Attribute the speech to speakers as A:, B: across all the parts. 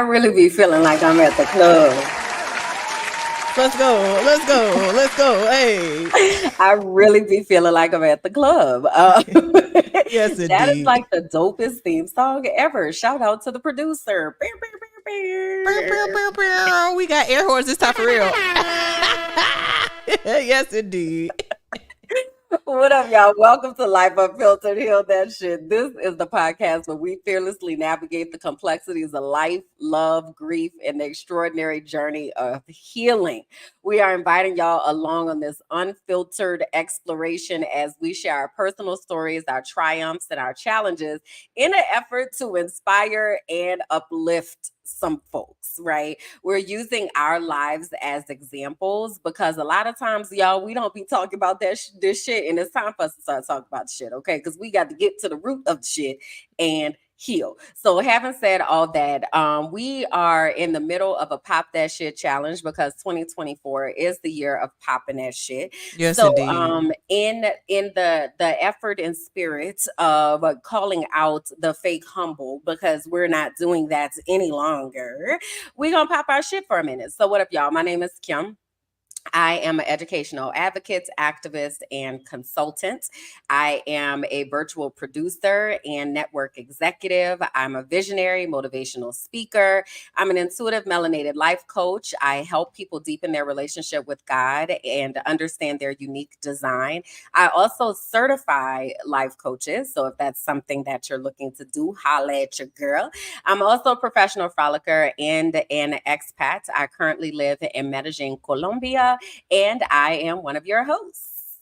A: really be feeling like I'm at the club.
B: Let's go. Let's go. Let's go. Hey.
A: I really be feeling like I'm at the club.
B: Yes,
A: That is
B: indeed.
A: like the dopest theme song ever. Shout out to the producer. Beow, beow,
B: Bow,
A: beow,
B: bow,
A: beow.
B: bow, bow. We got air horns this time for real. Yes, indeed.
A: What up, y'all? Welcome to Life Unfiltered. Heal that shit. This is the podcast where we fearlessly navigate the complexities of life, love, grief, and the extraordinary journey of healing. We are inviting y'all along on this unfiltered exploration as we share our personal stories, our triumphs, and our challenges in an effort to inspire and uplift some folks, right? We're using our lives as examples because a lot of times, y'all, we don't be talking about this shit, and it's time for us to start talking about the shit, okay? Because we got to get to the root of the shit and heal. So, having said all that, we are in the middle of a pop that shit challenge because 2024 is the year of popping that shit.
B: Yes,
A: So,
B: indeed.
A: in the effort and spirit of calling out the fake humble, because we're not doing that any longer, we're gonna pop our shit for a minute. So, what up, y'all? My name is Kim. I am an educational advocate, activist, and consultant. I am a virtual producer and network executive. I'm a visionary, motivational speaker. I'm an intuitive melanated life coach. I help people deepen their relationship with God and understand their unique design. I also certify life coaches. So if that's something that you're looking to do, holla at your girl. I'm also a professional frolicker and an expat. I currently live in Medellin, Colombia, and I am one of your hosts.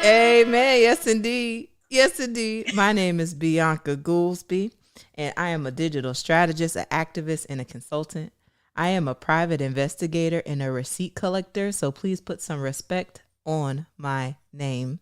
B: Amen. Yes, indeed. Yes, indeed. My name is Bianca Goolsby, and I am a digital strategist, an activist, and a consultant. I am a private investigator and a receipt collector, so please put some respect on my name.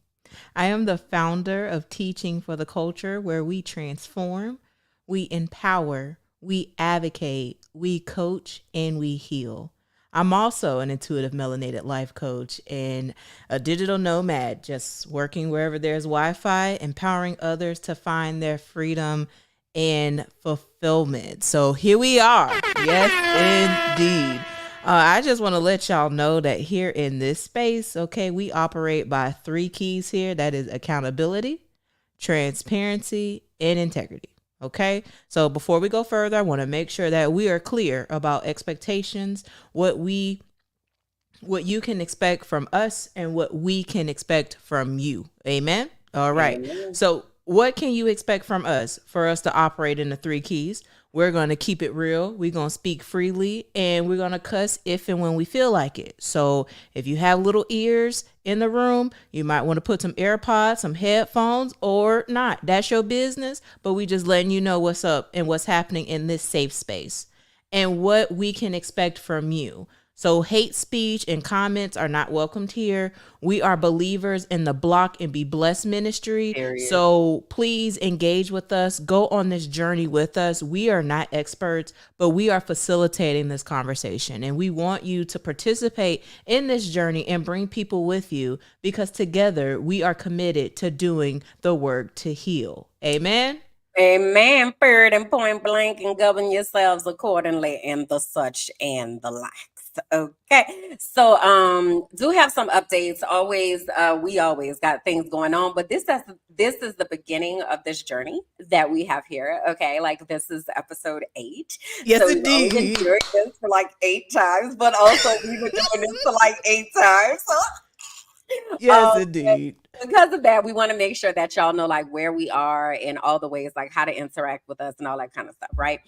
B: I am the founder of Teaching for the Culture, where we transform, we empower, we advocate, we coach, and we heal. I'm also an intuitive melanated life coach and a digital nomad, just working wherever there's Wi Fi, empowering others to find their freedom and fulfillment. So here we are. Yes, indeed. I just want to let y'all know that here in this space, okay, we operate by three keys here. That is accountability, transparency, and integrity. Okay. So before we go further, I want to make sure that we are clear about expectations, what you can expect from us and what we can expect from you. Amen. All right.
A: Amen.
B: So what can you expect from us for us to operate in the three keys? We're going to keep it real. We're going to speak freely and we're going to cuss if and when we feel like it. So if you have little ears in the room, you might want to put some AirPods, some headphones, or not. That's your business. But we just letting you know what's up and what's happening in this safe space and what we can expect from you. So hate speech and comments are not welcomed here. We are believers in the Block and Be Blessed ministry.
A: Period.
B: So please engage with us. Go on this journey with us. We are not experts, but we are facilitating this conversation. And we want you to participate in this journey and bring people with you because together we are committed to doing the work to heal. Amen.
A: Amen. Period and point blank, and govern yourselves accordingly, and the such and the likes. Okay. So do have some updates. Always we always got things going on, but this is the beginning of this journey that we have here. Okay, like this is episode 8.
B: Yes,
A: So we've only been
B: indeed.
A: doing this for like 8 times, but also we've been doing this for like 8 times. So
B: Yes, indeed.
A: because of that, we want to make sure that y'all know like where we are and all the ways like how to interact with us and all that kind of stuff, right?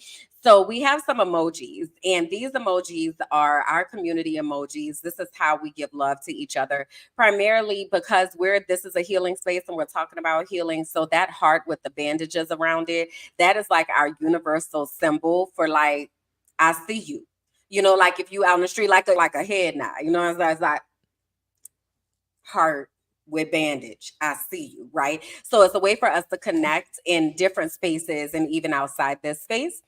A: So we have some emojis, and these emojis are our community emojis. This is how we give love to each other, primarily because this is a healing space and we're talking about healing. So that heart with the bandages around it, that is like our universal symbol for like I see you. You know, like if you out in the street, like a head nod, you know, it's like heart with bandage. I see you, right? So it's a way for us to connect in different spaces and even outside this space.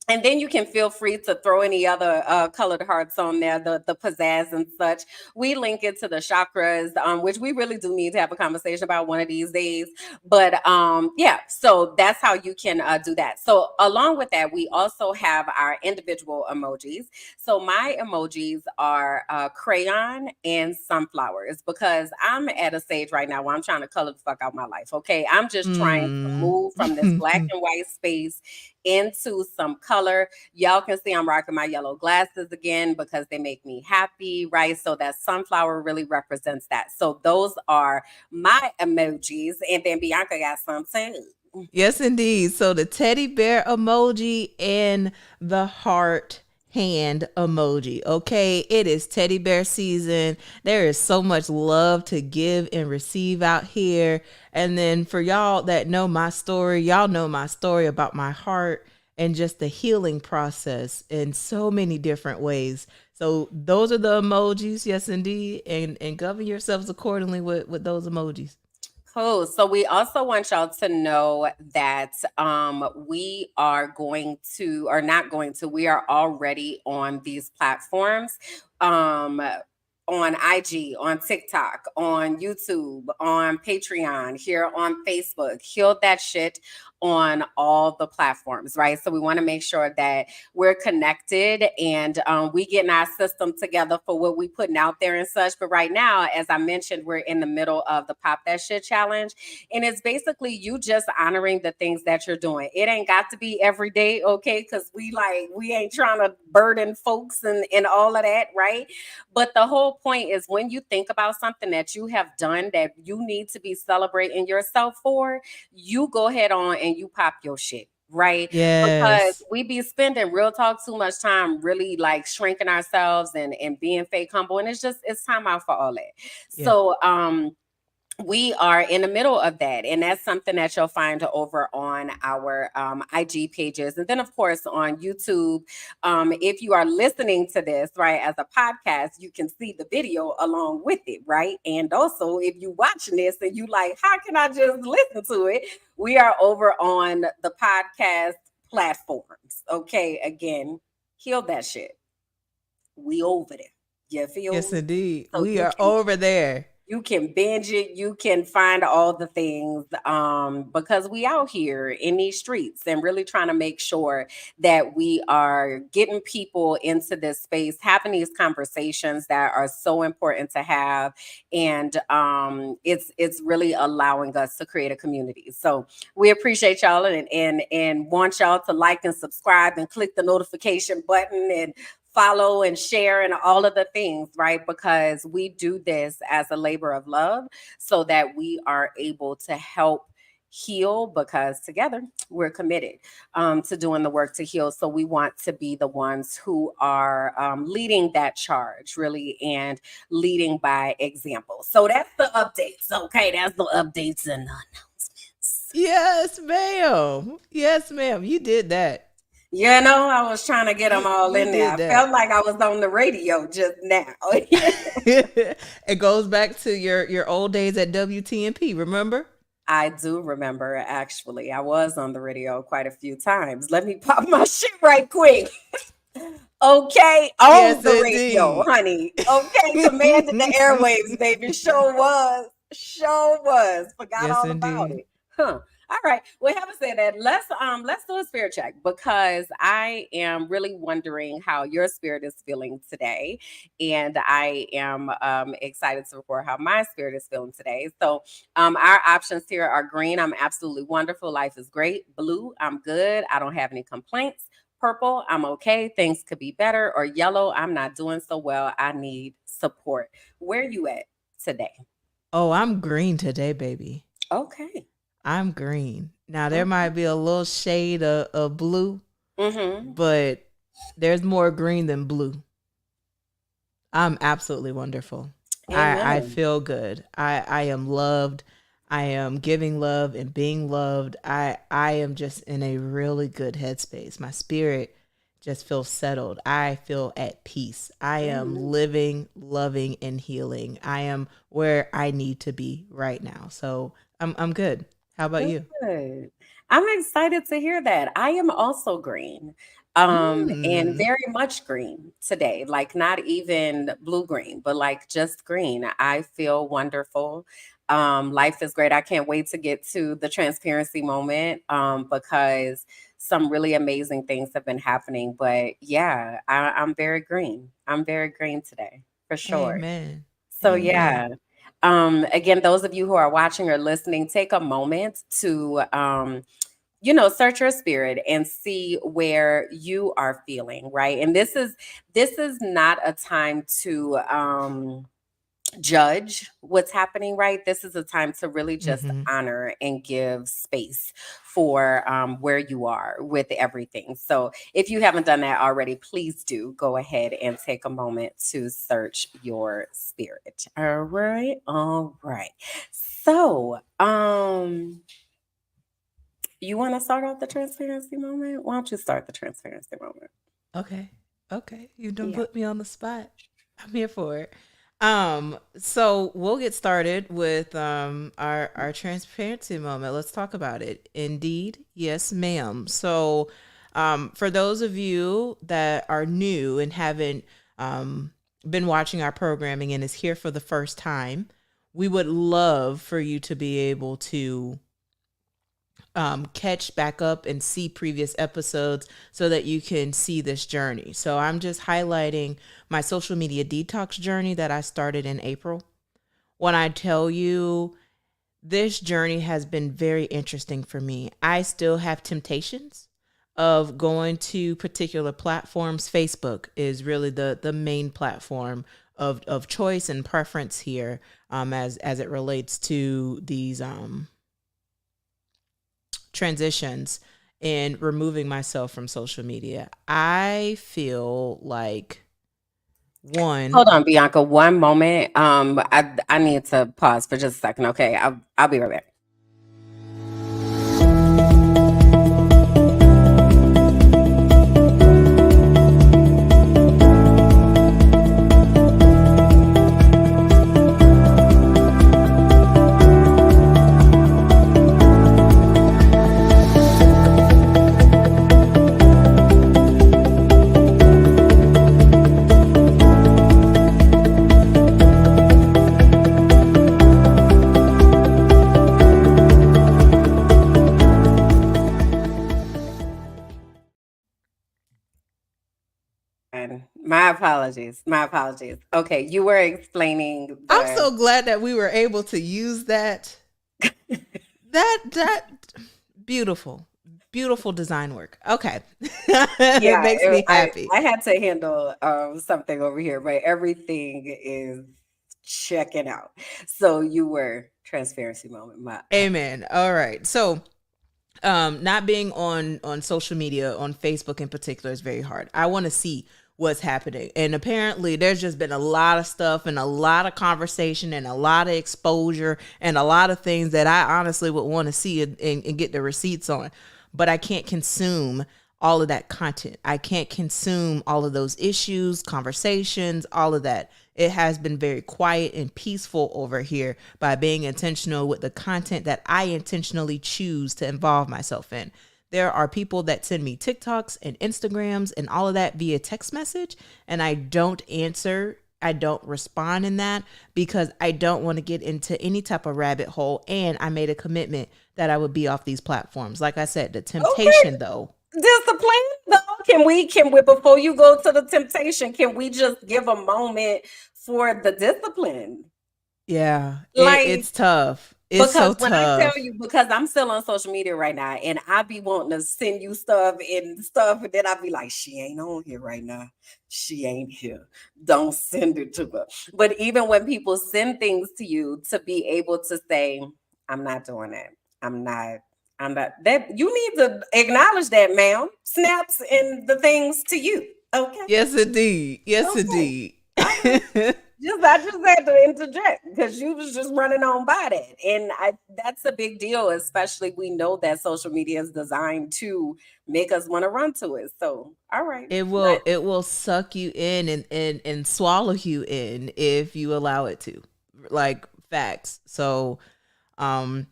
A: And then you can feel free to throw any other colored hearts on there, the pizzazz and such. We link it to the chakras, which we really do need to have a conversation about one of these days. But yeah, so that's how you can do that. So along with that, we also have our individual emojis. So my emojis are crayon and sunflowers, because I'm at a stage right now where I'm trying to color the fuck out my life. Okay, I'm just trying to
B: Mm.
A: move from this black and white space into some color. Y'all can see I'm rocking my yellow glasses again because they make me happy, right? So that sunflower really represents that. So those are my emojis. And then Bianca got some too.
B: Yes, indeed. So the teddy bear emoji and the heart hand emoji. Okay, it is teddy bear season. There is so much love to give and receive out here. And then for y'all that know my story, y'all know my story about my heart and just the healing process in so many different ways. So those are the emojis, yes indeed, and govern yourselves accordingly with those emojis.
A: Cool. So we also want y'all to know that we are going to, or not going to, we are already on these platforms. On IG, on TikTok, on YouTube, on Patreon, here on Facebook. Heal that shit on all the platforms, right? So we want to make sure that we're connected, and we getting our system together for what we putting out there and such. But right now, as I mentioned, we're in the middle of the Pop That Shit Challenge, and it's basically you just honoring the things that you're doing. It ain't got to be every day, okay? Because we ain't trying to burden folks and all of that, right? But the whole point is, when you think about something that you have done that you need to be celebrating yourself for, you go ahead on and you pop your shit. Right, because
B: Yes.
A: we be spending, real talk, too much time really like shrinking ourselves and being fake humble, and it's time out for all that.
B: Yeah.
A: So we are in the middle of that, and that's something that you'll find over on our IG pages, and then of course on YouTube. If you are listening to this right as a podcast, you can see the video along with it, right? And also, if you watching this and you like, how can I just listen to it? We are over on the podcast platforms. Okay, again, heal that shit. We over there. You feel
B: Yes,
A: me?
B: indeed.
A: So
B: We are over there.
A: you can binge it, you can find all the things, because we out here in these streets and really trying to make sure that we are getting people into this space, having these conversations that are so important to have. And it's really allowing us to create a community. So we appreciate y'all, and want y'all to like and subscribe and click the notification button and follow and share and all of the things, right? Because we do this as a labor of love so that we are able to help heal, because together we're committed to doing the work to heal. So we want to be the ones who are leading that charge, really, and leading by example. So that's the updates. Okay, that's the updates and announcements.
B: Yes, ma'am. Yes, ma'am. You did that.
A: You know, I was trying to get them all
B: You
A: in there.
B: did
A: I
B: that.
A: felt like I was on the radio just now.
B: It goes back to your old days at WTMP, remember?
A: I do remember, actually. I was on the radio quite a few times. Let me pop my shit right quick. Okay, on
B: Yes,
A: the radio,
B: indeed.
A: honey. Okay, commanded the airwaves, baby. Sure was. Sure was. Forgot
B: Yes,
A: all about
B: indeed.
A: it. Huh. All right. Well, having said that, let's do a spirit check, because I am really wondering how your spirit is feeling today, and I am excited to report how my spirit is feeling today. So, our options here are: green, I'm absolutely wonderful, life is great; blue, I'm good, I don't have any complaints; purple, I'm okay, things could be better; or yellow, I'm not doing so well, I need support. Where you at today?
B: Oh, I'm green today, baby.
A: Okay.
B: I'm green. Now there
A: Okay.
B: might be a little shade of blue,
A: Mm-hmm.
B: but there's more green than blue. I'm absolutely wonderful. I
A: Amen.
B: feel good. I am loved. I am giving love and being loved. I am just in a really good headspace. My spirit just feels settled. I feel at peace. I am
A: Amen.
B: living, loving, and healing. I am where I need to be right now. So I'm good. How about you?
A: Good. I'm excited to hear that. I am also green. And
B: Mm.
A: very much green today, like not even blue green, but like just green. I feel wonderful. Life is great. I can't wait to get to the transparency moment, because some really amazing things have been happening. But yeah, I'm very green. I'm very green today for sure.
B: Amen.
A: So
B: Amen.
A: yeah. Again, those of you who are watching or listening, take a moment to search your spirit and see where you are feeling, right? And this is not a time to judge what's happening, right? This is a time to really just
B: Mm-hmm.
A: honor and give space for where you are with everything. So if you haven't done that already, please do go ahead and take a moment to search your spirit. All right, all right. So you want to start off the transparency moment? Why don't you start the transparency moment?
B: Okay. Okay. You done
A: Yeah.
B: put me on the spot. I'm here for it. So we'll get started with our transparency moment. Let's talk about it. Indeed, yes, ma'am. So for those of you that are new and haven't been watching our programming and is here for the first time, we would love for you to be able to catch back up and see previous episodes so that you can see this journey. So I'm just highlighting my social media detox journey that I started in April. When I tell you this journey has been very interesting for me, I still have temptations of going to particular platforms. Facebook is really the main platform of choice and preference here, as it relates to these transitions in removing myself from social media. I feel like one,
A: Hold on, Bianca, one moment. I need to pause for just a second. Okay, I'll be right back. And my apologies. My apologies. Okay, you were explaining
B: I'm
A: the.
B: so glad that we were able to use that. That beautiful, beautiful design work. Okay, it
A: Yeah,
B: makes me
A: I
B: happy.
A: I had to handle something over here, but everything is checking out. So you were transparency moment. My
B: Amen. All right, so not being on social media, on Facebook in particular, is very hard. I want to see what's happening, and apparently there's just been a lot of stuff and a lot of conversation and a lot of exposure and a lot of things that I honestly would want to see and get the receipts on, but I can't consume all of that content. I can't consume all of those issues, conversations, all of that. It has been very quiet and peaceful over here by being intentional with the content that I intentionally choose to involve myself in. There are people that send me TikToks and Instagrams and all of that via text message, and I don't answer. I don't respond in that because I don't want to get into any type of rabbit hole. And I made a commitment that I would be off these platforms. Like I said, the
A: okay.
B: temptation though.
A: Discipline though. Can we before you go to the temptation, can we just give a moment for the discipline?
B: Yeah,
A: Like,
B: it's tough. It's
A: because
B: so
A: when I tell
B: tough.
A: you, because I'm still on social media right now, and I be wanting to send you stuff, and then I be like, she ain't on here right now. She ain't here. Don't send it to her. But even when people send things to you, to be able to say, I'm not doing that. I'm not. I'm not. That you need to acknowledge that, ma'am. Snaps and the things to you. Okay.
B: Yes, indeed. Yes,
A: Okay.
B: indeed.
A: All right. I just had to interject because you was just running on by that. And I that's a big deal, especially we know that social media is designed to make us want to run to it. So all right. But
B: it will suck you in and swallow you in if you allow it to. Like facts. So um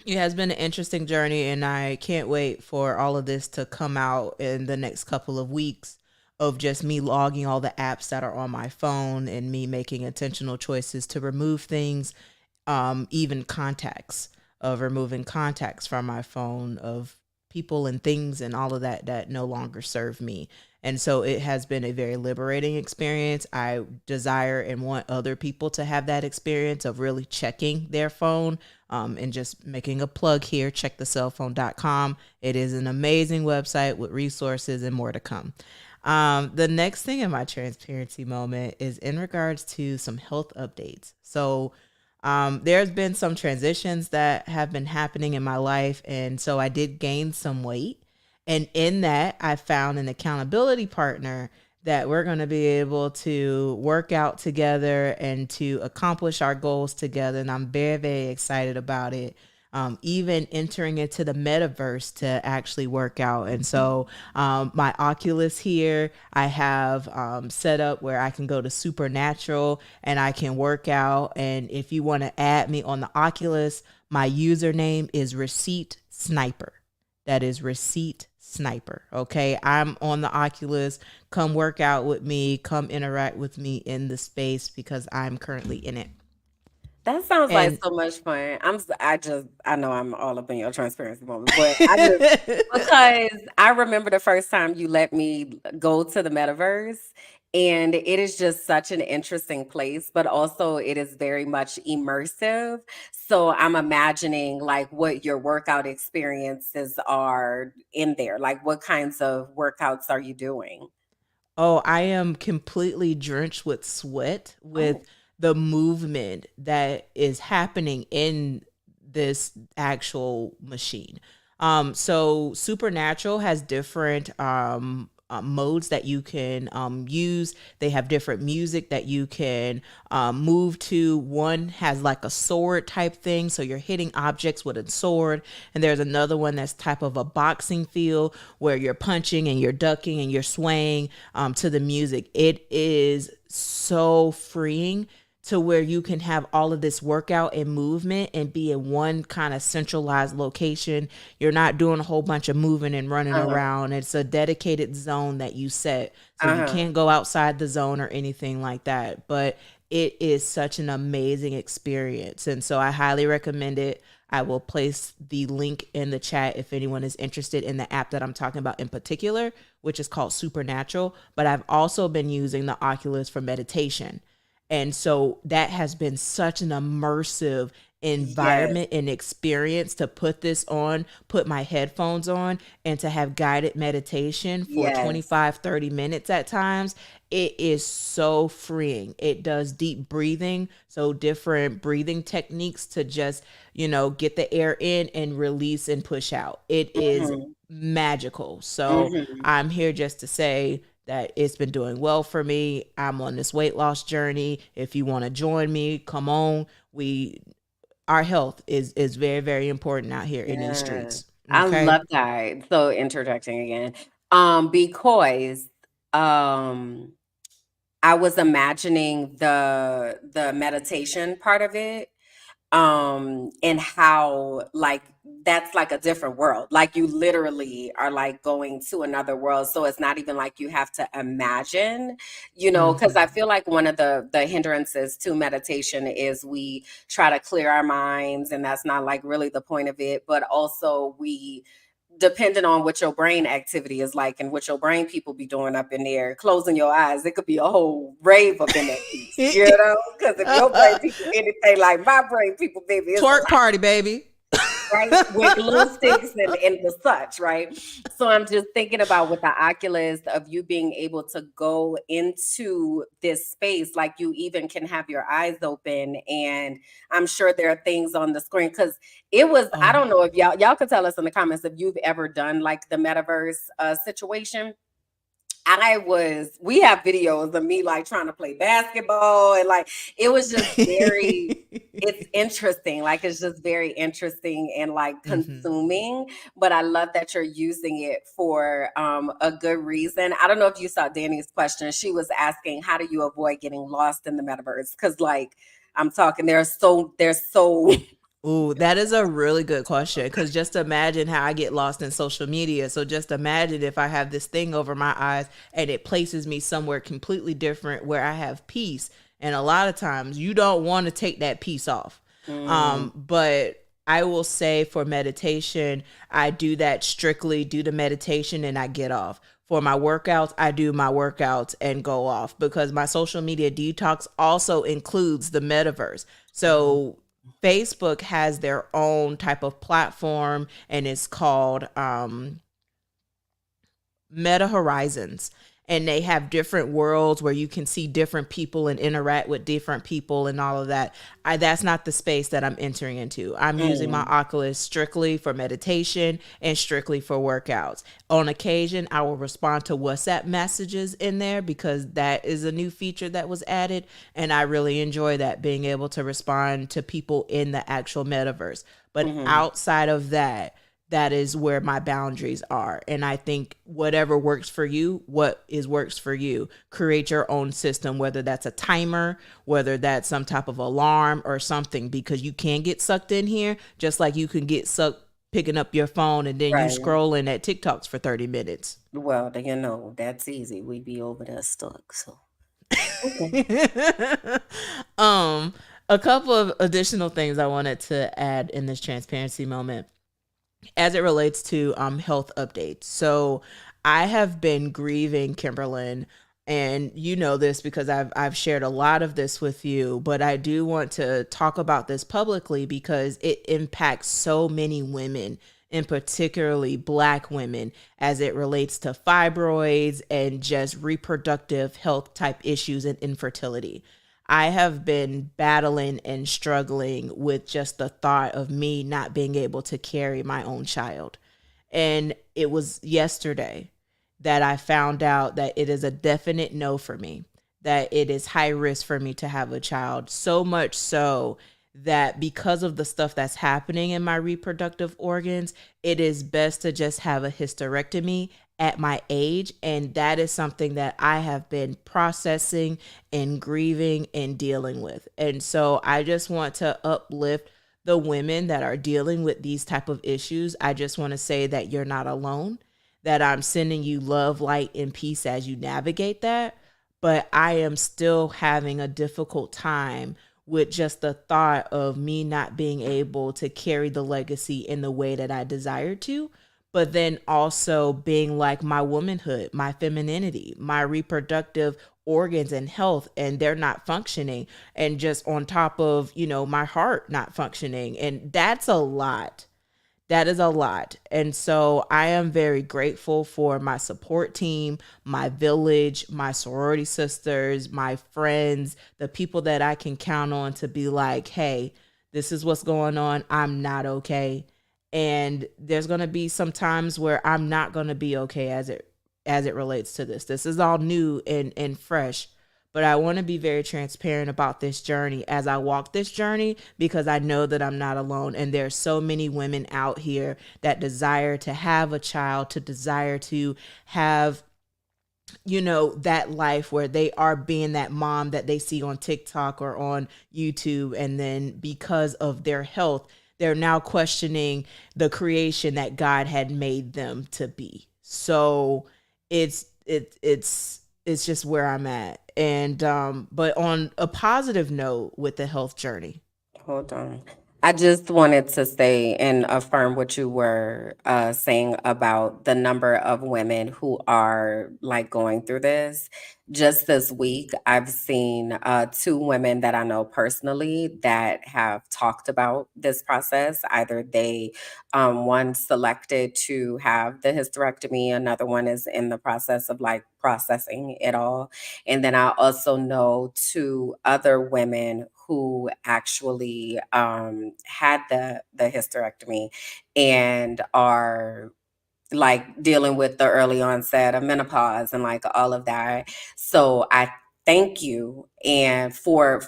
B: It has been an interesting journey, and I can't wait for all of this to come out in the next couple of weeks of just me logging all the apps that are on my phone and me making intentional choices to remove things, even contacts, of removing contacts from my phone of people and things and all of that that no longer serve me. And so it has been a very liberating experience. I desire and want other people to have that experience of really checking their phone, and just making a plug here, checkthecellphone.com. It is an amazing website with resources and more to come. The next thing in my transparency moment is in regards to some health updates. So, there's been some transitions that have been happening in my life. And so I did gain some weight. And in that, I found an accountability partner that we're going to be able to work out together and to accomplish our goals together. And I'm very, very excited about it. Even entering into the metaverse to actually work out. And so, my Oculus here, I have set up where I can go to Supernatural and I can work out. And if you want to add me on the Oculus, my username is Receipt Sniper. That is Receipt Sniper. Okay. I'm on the Oculus. Come work out with me. Come interact with me in the space because I'm currently in it.
A: That sounds like
B: And
A: so much fun. I know I'm all up in your transparency moment, but because I remember the first time you let me go to the metaverse, and it is just such an interesting place, but also it is very much immersive. So I'm imagining like what your workout experiences are in there. Like what kinds of workouts are you doing?
B: oh, I am completely drenched with sweat with
A: Oh,
B: the movement that is happening in this actual machine. So Supernatural has different modes that you can use. They have different music that you can move to. One has like a sword type thing, so you're hitting objects with a sword, and there's another one that's type of a boxing feel where you're punching and you're ducking and you're swaying to the music. It is so freeing to where you can have all of this workout and movement and be in one kind of centralized location. You're not doing a whole bunch of moving and running
A: uh-huh,
B: around. It's a dedicated zone that you set. So you
A: uh-huh.
B: can't go outside the zone or anything like that. But it is such an amazing experience. And so I highly recommend it. I will place the link in the chat if anyone is interested in the app that I'm talking about in particular, which is called Supernatural. But I've also been using the Oculus for meditation. And so that has been such an immersive
A: Yes,
B: environment and experience to put this on, put my headphones on, and to have guided meditation for
A: yes.
B: 25, 30 minutes at times. It is so freeing. It does deep breathing, so different breathing techniques to just, get the air in and release and push out. It is
A: Mhm,
B: magical. So
A: mhm.
B: I'm here just to say that it's been doing well for me. I'm on this weight loss journey. If you want to join me, come on. We Our health is very, very important out here in these
A: Yeah,
B: streets.
A: I
B: Okay.
A: love that. So interjecting again, because um, I was imagining the meditation part of it, and how like that's like a different world, like you literally are like going to another world, so it's not even like you have to imagine, because I
B: Mm-hmm.
A: feel like one of the hindrances to meditation is we try to clear our minds, and that's not like really the point of it, but also we depending on what your brain activity is like and what your brain people be doing up in there, closing your eyes, it could be a whole rave up in that piece, because if your brain people anything like my brain people, baby, it's
B: Twerk
A: a
B: party, baby.
A: right? With glue sticks and the such, right? So I'm just thinking about with the Oculus of you being able to go into this space, like you even can have your eyes open, and I'm sure there are things on the screen because it was. I
B: Oh.
A: don't know if y'all could tell us in the comments if you've ever done like the metaverse situation. We have videos of me like trying to play basketball, and like it was just very, it's interesting. Like it's just very interesting and like
B: Mm-hmm.
A: consuming. But I love that you're using it for a good reason. I don't know if you saw Danny's question. She was asking, how do you avoid getting lost in the metaverse? Because like I'm talking, there's so
B: Ooh, that is a really good question because just imagine how I get lost in social media. So just imagine if I have this thing over my eyes and it places me somewhere completely different where I have peace. And a lot of times you don't want to take that peace off.
A: Mm,
B: But I will say for meditation, I do that strictly, do the meditation and I get off. For my workouts, I do my workouts and go off because my social media detox also includes the metaverse.
A: mhm.
B: So Facebook has their own type of platform and it's called Meta Horizons, and they have different worlds where you can see different people and interact with different people and all of that. That's not the space that I'm entering into. I'm using my
A: Mm,
B: Oculus strictly for meditation and strictly for workouts. On occasion, I will respond to WhatsApp messages in there because that is a new feature that was added, and I really enjoy that, being able to respond to people in the actual metaverse. But
A: mhm.
B: outside of that, that is where my boundaries are. And I think whatever works for you, what is works for you, create your own system, whether that's a timer, whether that's some type of alarm or something, because you can get sucked in here just like you can get sucked picking up your phone and then you
A: Right.
B: scrolling at TikToks for 30 minutes.
A: Well, then you know that's easy. We be over there stuck. So okay.
B: um, a couple of additional things I wanted to add in this transparency moment as it relates to health updates. So I have been grieving, Kimberlyn, and you know this because I've shared a lot of this with you, but I do want to talk about this publicly because it impacts so many women, and particularly black women, as it relates to fibroids and just reproductive health type issues and infertility. I have been battling and struggling with just the thought of me not being able to carry my own child. And it was yesterday that I found out that it is a definite no for me, that it is high risk for me to have a child. So much so that because of the stuff that's happening in my reproductive organs, it is best to just have a hysterectomy at my age. And that is something that I have been processing and grieving and dealing with. And so I just want to uplift the women that are dealing with these type of issues. I just want to say that you're not alone, that I'm sending you love, light, and peace as you navigate that. But I am still having a difficult time with just the thought of me not being able to carry the legacy in the way that I desire to. But then also being like my womanhood, my femininity, my reproductive organs and health, and they're not functioning. And just on top of, my heart not functioning. And that's a lot. That is a lot. And so I am very grateful for my support team, my village, my sorority sisters, my friends, the people that I can count on to be like, hey, this is what's going on. I'm not okay. And there's going to be some times where I'm not going to be okay as it relates to this. This is all new and fresh, but I want to be very transparent about this journey as I walk this journey because I know that I'm not alone. And there's so many women out here that desire to have a child, to desire to have, that life where they are being that mom that they see on TikTok or on YouTube. And then because of their health, they're now questioning the creation that God had made them to be. So it's just where I'm at. And but on a positive note with the health journey.
A: Hold on. I just wanted to say and affirm what you were saying about the number of women who are like going through this. Just this week, I've seen two women that I know personally that have talked about this process. Either one selected to have the hysterectomy, another one is in the process of like processing it all. And then I also know two other women who actually had the hysterectomy and are like dealing with the early onset of menopause and like all of that. So I thank you and for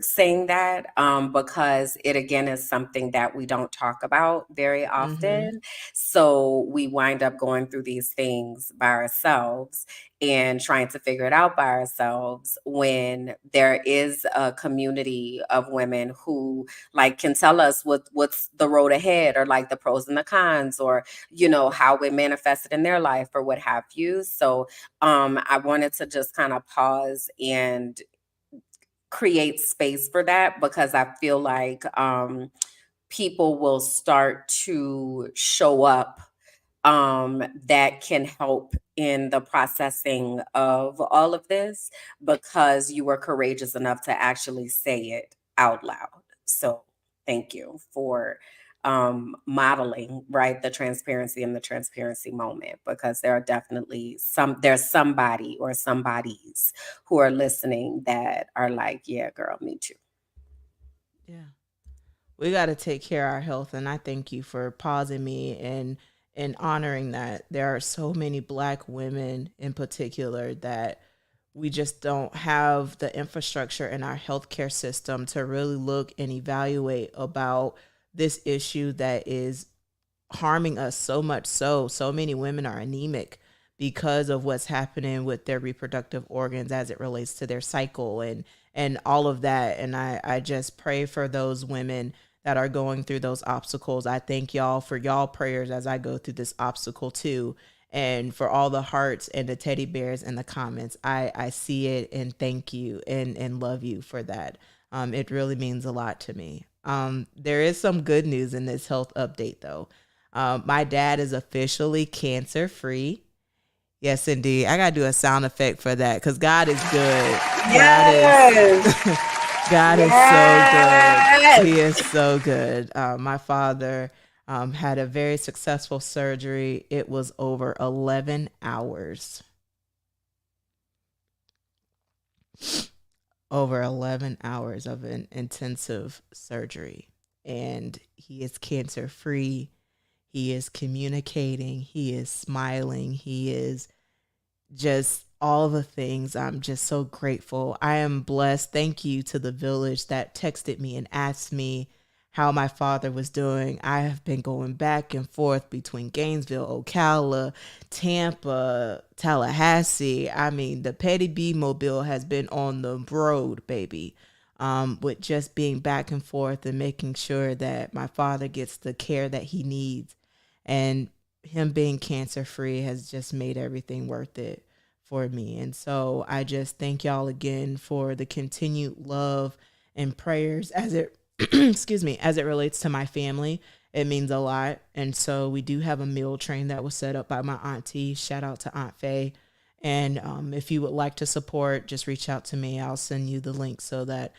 A: saying that, because it again is something that we don't talk about very
B: Mm-hmm.
A: often. So we wind up going through these things by ourselves and trying to figure it out by ourselves, when there is a community of women who like can tell us what's the road ahead, or like the pros and the cons, or how it manifested in their life or what have you. So I wanted to just kind of pause and create space for that, because I feel like people will start to show up that can help in the processing of all of this, because you were courageous enough to actually say it out loud. So thank you for modeling, right, the transparency and the transparency moment, because there are definitely there's somebody or somebodies who are listening that are like, yeah, girl, me too.
B: Yeah. We got to take care of our health, and I thank you for pausing me and honoring that. There are so many black women in particular that we just don't have the infrastructure in our healthcare system to really look and evaluate about this issue that is harming us so much. So many women are anemic because of what's happening with their reproductive organs as it relates to their cycle and all of that. And I just pray for those women that are going through those obstacles. I thank y'all for y'all prayers as I go through this obstacle too, and for all the hearts and the teddy bears in the comments. I see it, and thank you and love you for that. It really means a lot to me. There is some good news in this health update though. My dad is officially cancer free. Yes, indeed. I gotta do a sound effect for that because God is good. God is
A: Yes.
B: God is so good.
A: Yes.
B: He is so good. My father had a very successful surgery. It was over 11 hours. Over 11 hours of an intensive surgery. And he is cancer free. He is communicating. He is smiling. He is just all the things. I'm just so grateful. I am blessed. Thank you to the village that texted me and asked me how my father was doing. I have been going back and forth between Gainesville, Ocala, Tampa, Tallahassee. I mean, the Petty B Mobile has been on the road, baby. With just being back and forth and making sure that my father gets the care that he needs. And him being cancer free has just made everything worth it for me. And so I just thank y'all again for the continued love and prayers as it excuse me, as it relates to my family. It means a lot. And so we do have a meal train that was set up by my auntie. Shout out to Aunt Faye. And if you would like to support, just reach out to me. I'll send you the link so that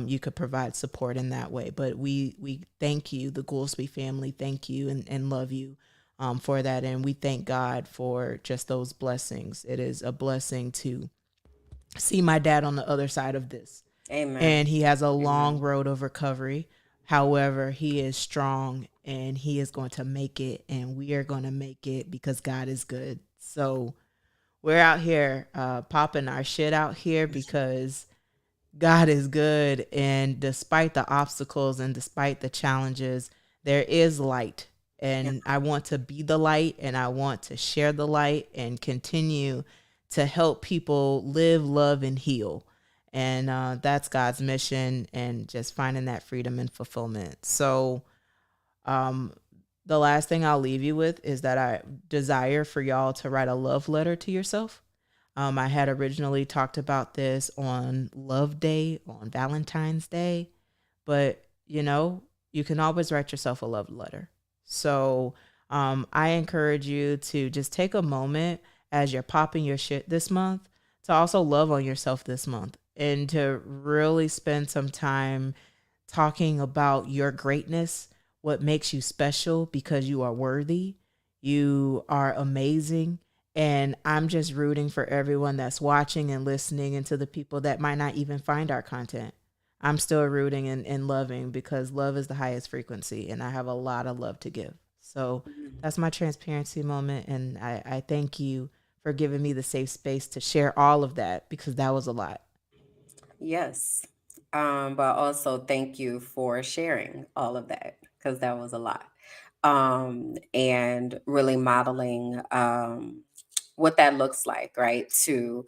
B: you could provide support in that way. But we thank you, the Goolsby family. Thank you and love you for that. And we thank God for just those blessings. It is a blessing to see my dad on the other side of this. And
A: Amen.
B: he has a long
A: Amen.
B: road of recovery. However, he is strong and he is going to make it, and we are going to make it because God is good. So we're out here popping our shit out here because God is good. And despite the obstacles and despite the challenges, there is light.
A: Yeah.
B: And I want to be the light, and I want to share the light and continue to help people live, love, and heal. And that's God's mission, and just finding that freedom and fulfillment. So, um, the last thing I'll leave you with is that I desire for y'all to write a love letter to yourself. I had originally talked about this on Love Day, on Valentine's Day, but you can always write yourself a love letter. So I encourage you to just take a moment as you're popping your shit this month to also love on yourself this month and to really spend some time talking about your greatness, what makes you special because you are worthy, you are amazing. And I'm just rooting for everyone that's watching and listening, and to the people that might not even find our content. I'm still rooting and loving because love is the highest frequency, and I have a lot of love to give. So that's my transparency moment. And I thank you for giving me the safe space to share all of that because that was a lot.
A: Yes. But also thank you for sharing all of that because that was a lot. And really modeling what that looks like, right? To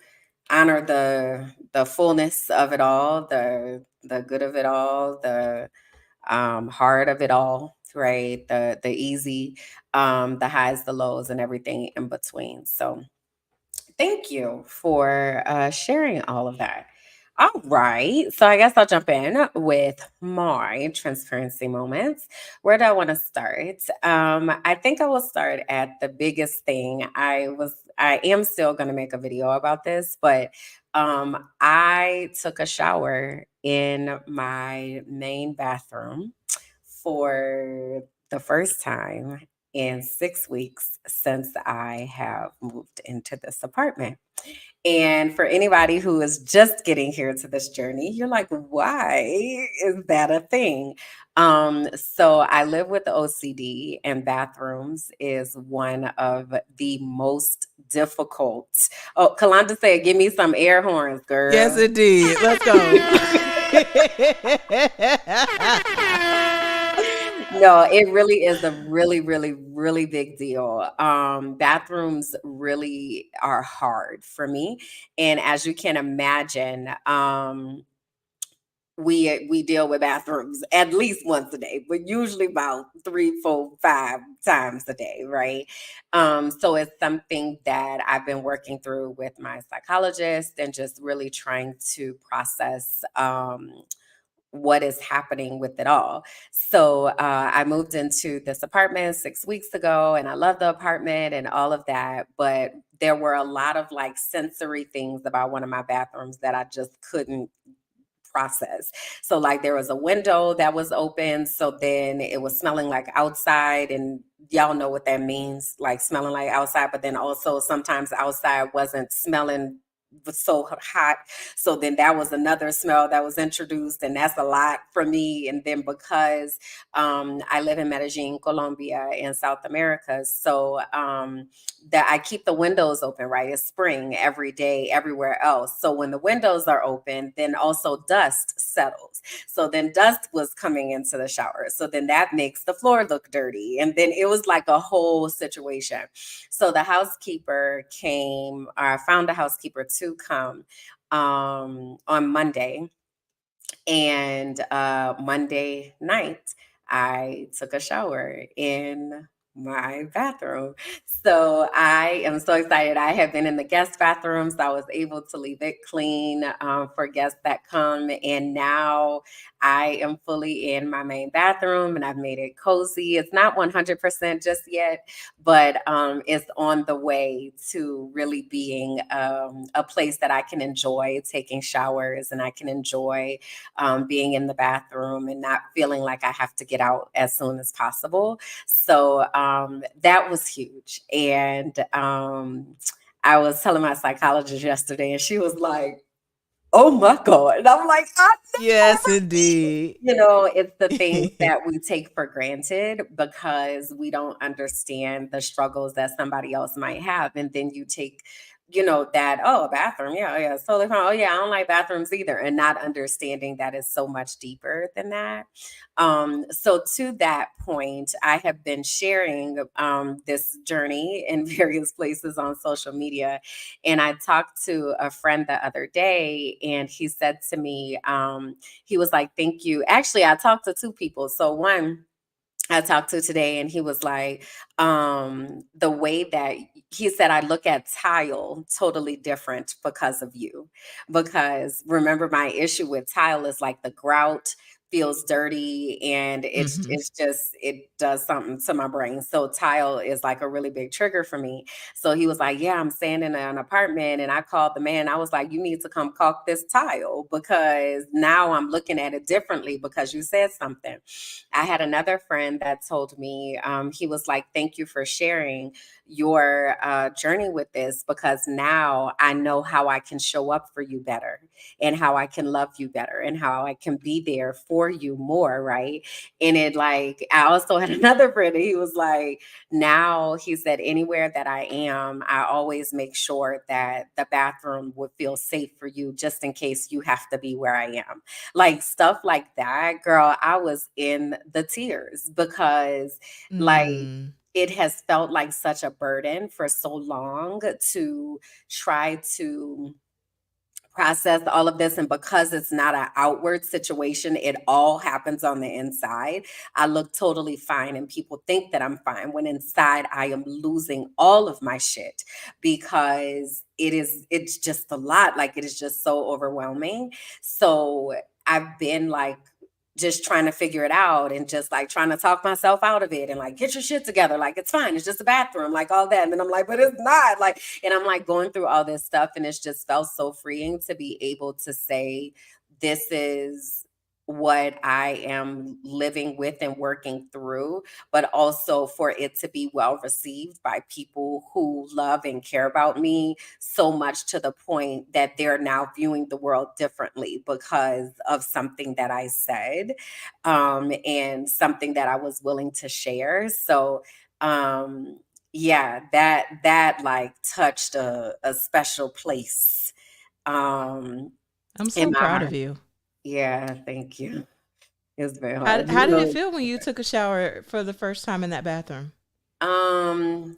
A: honor the fullness of it all, the good of it all, the hard of it all, right? The easy, the highs, the lows, and everything in between. So thank you for sharing all of that. All right. So I guess I'll jump in with my transparency moments. Where do I want to start? I think I will start at the biggest thing. I am still going to make a video about this, but I took a shower in my main bathroom for the first time in 6 weeks since I have moved into this apartment. And for anybody who is just getting here to this journey, you're like, why is that a thing? So I live with OCD, and bathrooms is one of the most difficult. Oh, Kalanda said, give me some air horns,
B: Yes,
A: girl.
B: indeed. Let's go.
A: No, it really is a really, really, really big deal. Bathrooms really are hard for me. And as you can imagine, we deal with bathrooms at least once a day, but usually about 3, 4, 5 times a day, right? So it's something that I've been working through with my psychologist and just really trying to process what is happening with it all. So I moved into this apartment 6 weeks ago, and I love the apartment and all of that. But there were a lot of like sensory things about one of my bathrooms that I just couldn't process. So like there was a window that was open, so then it was smelling like outside, and y'all know what that means, like smelling like outside, but then also sometimes outside wasn't smelling was so hot. So then that was another smell that was introduced, and that's a lot for me. And then because I live in Medellin, Colombia, in South America, so that I keep the windows open, right? It's spring every day, everywhere else. So when the windows are open, then also dust settles. So then dust was coming into the shower. So then that makes the floor look dirty. And then it was like a whole situation. So the housekeeper came, or I found a housekeeper to come on Monday, and Monday night, I took a shower in my bathroom. So I am so excited. I have been in the guest bathroom, so I was able to leave it clean for guests that come. And now I am fully in my main bathroom, and I've made it cozy. It's not 100% just yet, but it's on the way to really being a place that I can enjoy taking showers, and I can enjoy being in the bathroom and not feeling like I have to get out as soon as possible. So that was huge. And I was telling my psychologist yesterday, and she was like, oh my God. And I'm like, I know,
B: Yes, indeed.
A: it's the things that we take for granted because we don't understand the struggles that somebody else might have. And then you take, that, oh, a bathroom. Yeah, yeah, it's totally fine. Oh, yeah, I don't like bathrooms either. And not understanding that it's so much deeper than that. So, to that point, I have been sharing this journey in various places on social media. And I talked to a friend the other day, and he said to me, he was like, thank you. Actually, I talked to two people. So, one, I talked to today, and he was like, the way that he said, I look at tile totally different because of you. Because remember, my issue with tile is like the grout feels dirty, and
B: Hmm.
A: it's just it does something to my brain. So tile is like a really big trigger for me. So he was like, yeah, I'm staying in an apartment, and I called the man. I was like, you need to come caulk this tile because now I'm looking at it differently because you said something. I had another friend that told me, he was like, thank you for sharing your journey with this because now I know how I can show up for you better, and how I can love you better, and how I can be there for for you more, right? And it like, I also had another friend, and he was like, now he said, anywhere that I am, I always make sure that the bathroom would feel safe for you just in case you have to be where I am. Like stuff like that, girl, I was in the tears because like
B: Mm.
A: it has felt like such a burden for so long to try to process all of this, and because it's not an outward situation, it all happens on the inside. I look totally fine and people think that I'm fine when inside I am losing all of my shit because it's just a lot. Like it is just so overwhelming. So I've been like just trying to figure it out and just like trying to talk myself out of it and like get your shit together, like it's fine, it's just a bathroom, like all that. And then I'm like, but it's not, like, and I'm like going through all this stuff, and it's just felt so freeing to be able to say, this is what I am living with and working through, but also for it to be well received by people who love and care about me so much to the point that they're now viewing the world differently because of something that I said, and something that I was willing to share. So, um, yeah, that like touched a special place um,
B: I'm
A: in
B: so
A: my
B: proud of
A: heart.
B: you.
A: Yeah, thank you. It's very
B: How
A: hard.
B: how did it feel when you took a shower for the first time in that bathroom?
A: Um,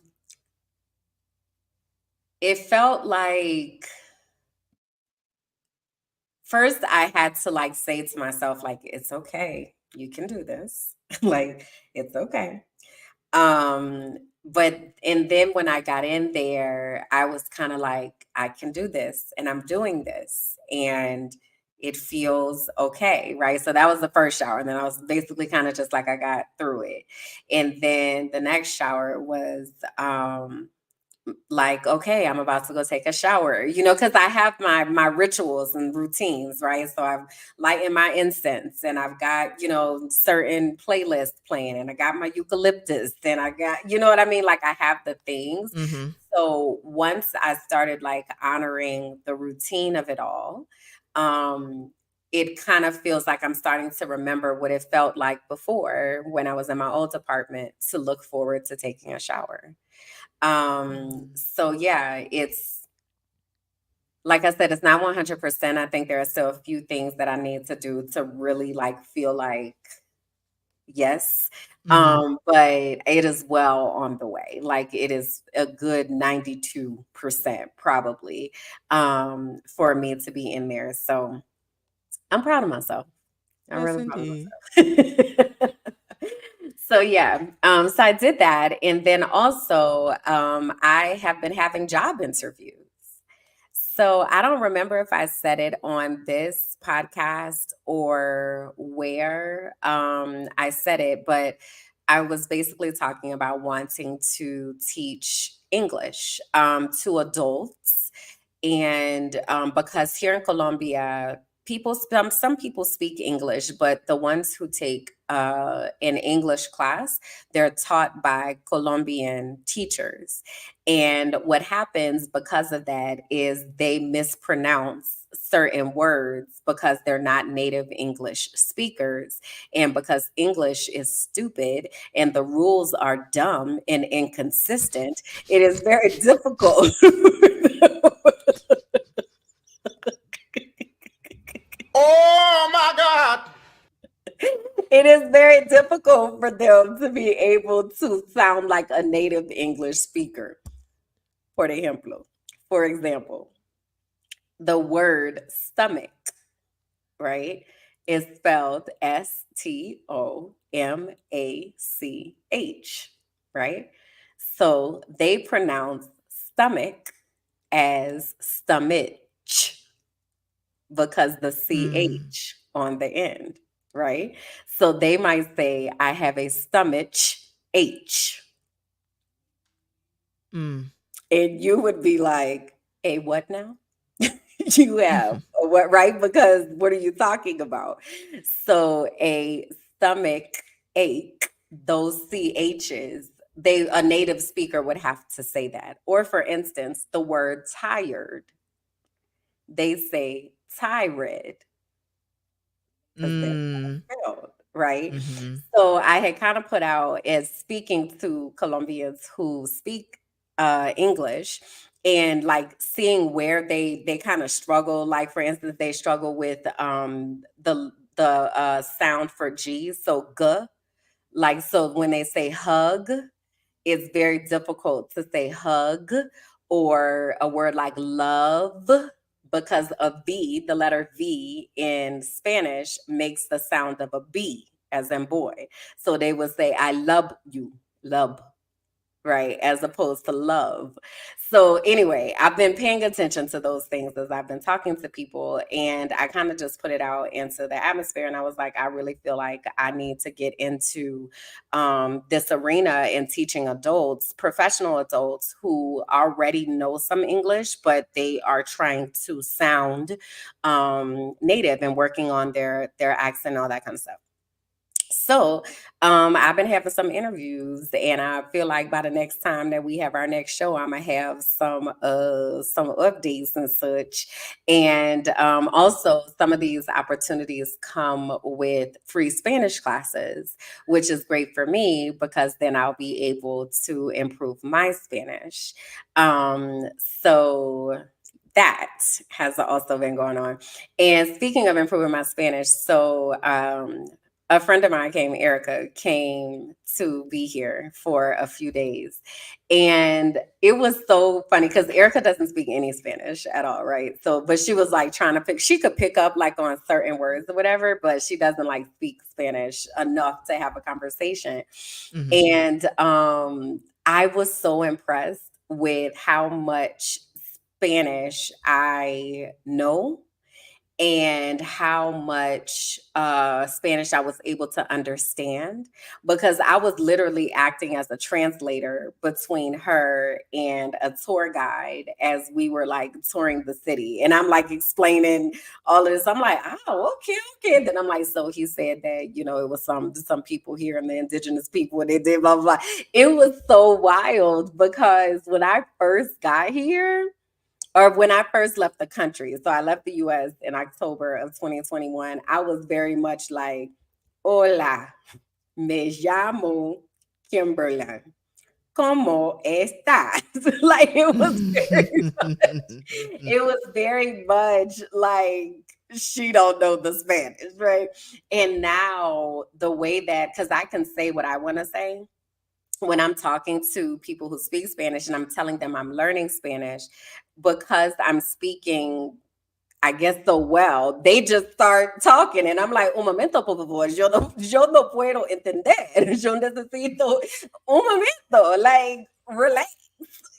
A: it felt like first I had to like say to myself, like, it's okay. You can do this. Like, it's okay. But and then when I got in there, I was kind of like, I can do this and I'm doing this and it feels okay, right? So that was the first shower. And then I was basically kind of just like I got through it. And then the next shower was like, okay, I'm about to go take a shower, because I have my rituals and routines, right? So I've lightened my incense, and I've got, certain playlists playing, and I got my eucalyptus, and I got, you know what I mean? Like I have the things.
B: Mm-hmm.
A: So once I started like honoring the routine of it all, um, it kind of feels like I'm starting to remember what it felt like before when I was in my old apartment to look forward to taking a shower. So yeah, it's like I said, it's not 100%. I think there are still a few things that I need to do to really like feel like yes.
B: Mm-hmm.
A: But it is well on the way. Like it is a good 92% probably for me to be in there. So I'm proud of myself. I'm
B: Yes,
A: really proud of
B: indeed.
A: myself. So yeah, so I did that, and then also I have been having job interviews. So I don't remember if I said it on this podcast or where I said it, but I was basically talking about wanting to teach English to adults, and because here in Colombia, some people speak English, but the ones who take an English class, they're taught by Colombian teachers. And what happens because of that is they mispronounce certain words because they're not native English speakers, and because English is stupid and the rules are dumb and inconsistent, it is very difficult.
C: Oh my God!
A: It is very difficult for them to be able to sound like a native English speaker. For example, the word stomach, right, is spelled Stomach, right? So they pronounce stomach as stomach because the
B: Mm.
A: ch on the end, right? So they might say, I have a stomach H.
B: Mm.
A: And you would be like, a what now? You have a what, right? Because what are you talking about? So a stomach ache, those CHs, a native speaker would have to say that. Or for instance, the word tired, they say tired. because that's how
B: Mm.
A: it's spelled, right?
B: Mm-hmm.
A: So I had kind of put out as speaking to Colombians who speak English and like seeing where they kind of struggle. Like for instance, they struggle with the sound for G, so g. Like so when they say hug, it's very difficult to say hug or a word like love because of V, the letter V in Spanish makes the sound of a B as in boy. So they would say, I love you, love, right? As opposed to love. So, anyway, I've been paying attention to those things as I've been talking to people, and I kind of just put it out into the atmosphere. And I was like, I really feel like I need to get into this arena and teaching adults, professional adults who already know some English, but they are trying to sound native and working on their accent and all that kind of stuff. So, I've been having some interviews, and I feel like by the next time that we have our next show, I'm gonna have some updates and such. And also, some of these opportunities come with free Spanish classes, which is great for me because then I'll be able to improve my Spanish. So that has also been going on. And speaking of improving my Spanish, so a friend of mine Erica, came to be here for a few days. And it was so funny because Erica doesn't speak any Spanish at all, right? So, but she was like trying to she could pick up like on certain words or whatever, but she doesn't like speak Spanish enough to have a conversation.
B: Mm-hmm.
A: And I was so impressed with how much Spanish I know and how much Spanish I was able to understand because I was literally acting as a translator between her and a tour guide as we were like touring the city. And I'm like explaining all of this. I'm like, oh, okay, okay. And then I'm like, so he said that, you know, it was some people here and the indigenous people, and they did blah, blah, blah. It was so wild because when I first got here, or when I first left the country, so I left the US in October of 2021, I was very much like, hola, me llamo Kimberly. ¿Cómo estás? Like it was very much like she don't know the Spanish, right? And now the way that, because I can say what I want to say, when I'm talking to people who speak Spanish and I'm telling them I'm learning Spanish, because I'm speaking, I guess, so well, they just start talking. And I'm like, un momento, por favor, yo no puedo entender. Yo necesito un momento, like, relax,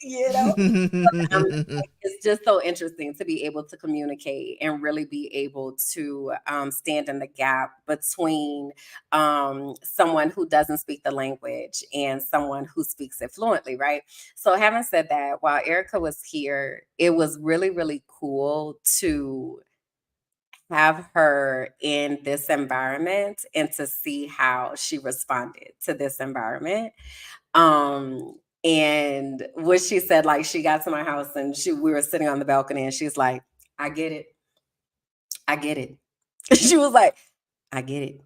A: you know? Like, it's just so interesting to be able to communicate and really be able to stand in the gap between someone who doesn't speak the language and someone who speaks it fluently, right? So, having said that, while Erica was here, it was really, really cool to have her in this environment and to see how she responded to this environment. And what she said, like she got to my house and we were sitting on the balcony and she's like, I get it. I get it. She was like, I get it.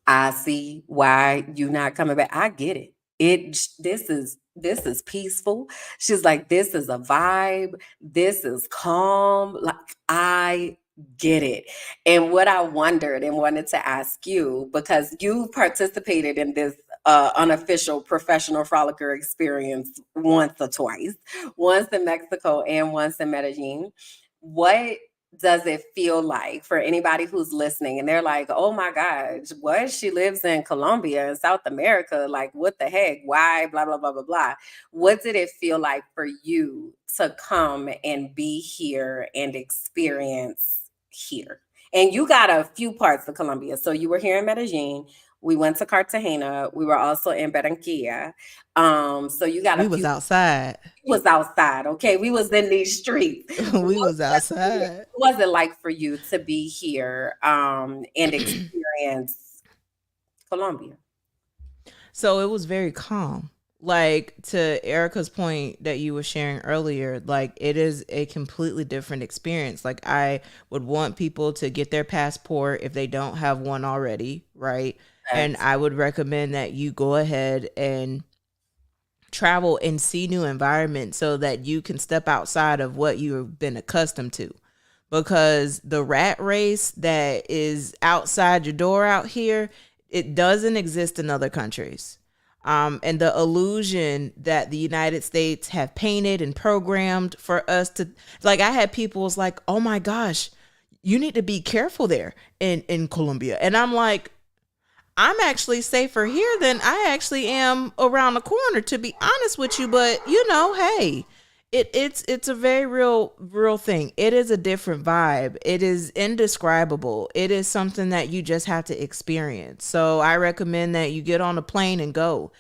A: I see why you not coming back. I get it. This is peaceful. She's like, this is a vibe. This is calm. Like I get it. And what I wondered and wanted to ask you, because you participated in this unofficial professional frolicker experience once or twice, once in Mexico and once in Medellin. What does it feel like for anybody who's listening and they're like, oh my gosh, what? She lives in Colombia in South America. Like, what the heck? Why? Blah, blah, blah, blah, blah. What did it feel like for you to come and be here and experience here? And you got a few parts of Colombia. So you were here in Medellin. We went to Cartagena. We were also in Barranquilla. So you got a
B: We was
A: few
B: outside.
A: was outside, okay? We was in these streets.
B: We was outside.
A: What was it like for you to be here and experience Colombia?
B: So it was very calm. like to Erica's point that you were sharing earlier, like it is a completely different experience. Like I would want people to get their passport if they don't have one already, right? And
A: Facts.
B: I would recommend that you go ahead and travel and see new environments so that you can step outside of what you've been accustomed to. Because the rat race that is outside your door out here, it doesn't exist in other countries. And the illusion that the United States have painted and programmed for us to, like, I had people was like, oh my gosh, you need to be careful there in Colombia. And I'm like, I'm actually safer here than I actually am around the corner, to be honest with you. But you know, hey, it's a very real thing. It is a different vibe. It is indescribable. It is something that you just have to experience. So I recommend that you get on a plane and go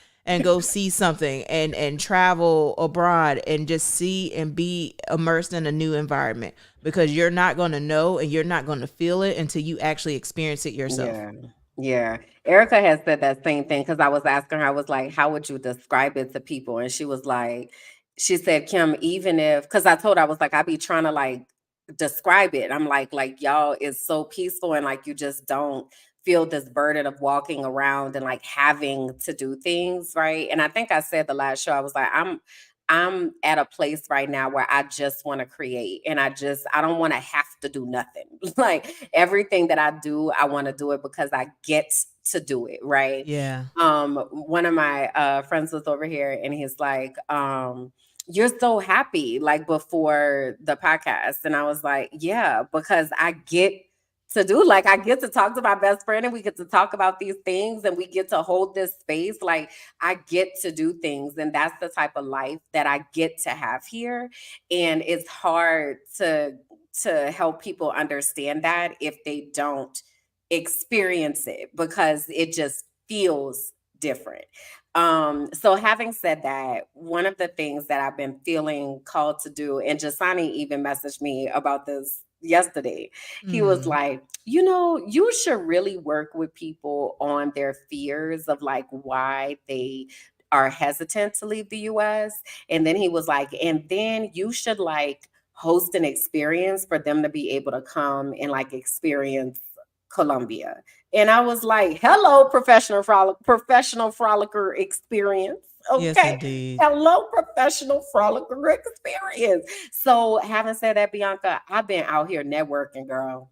B: see something and travel abroad and just see and be immersed in a new environment, because you're not going to know and you're not going to feel it until you actually experience it yourself.
A: Yeah. Yeah. Erica has said that same thing because I was asking her, I was like, how would you describe it to people? And she was like, she said, Kim, even if, because I told her, I was like, I be trying to like describe it. I'm like, y'all is so peaceful and like you just don't feel this burden of walking around and like having to do things, right? And I think I said the last show, I was like, I'm at a place right now where I just want to create and I don't want to have to do nothing. Like everything that I do, I want to do it because I get to do it, right?
B: Yeah.
A: One of my friends was over here and he's like, you're so happy like before the podcast. And I was like, yeah, because I get to do like I get to talk to my best friend and we get to talk about these things and we get to hold this space. Like I get to do things and that's the type of life that I get to have here. And it's hard to help people understand that if they don't experience it because it just feels different. So having said that, one of the things that I've been feeling called to do, and Jasani even messaged me about this yesterday. He was
B: Mm.
A: like, you know, you should really work with people on their fears of like why they are hesitant to leave the US. And then he was like, and then you should like host an experience for them to be able to come and like experience Colombia. And I was like, hello, professional frolicker experience.
B: Yes,
A: Okay.
B: indeed.
A: Hello, professional frolicker experience. So, having said that, Bianca, I've been out here networking, girl.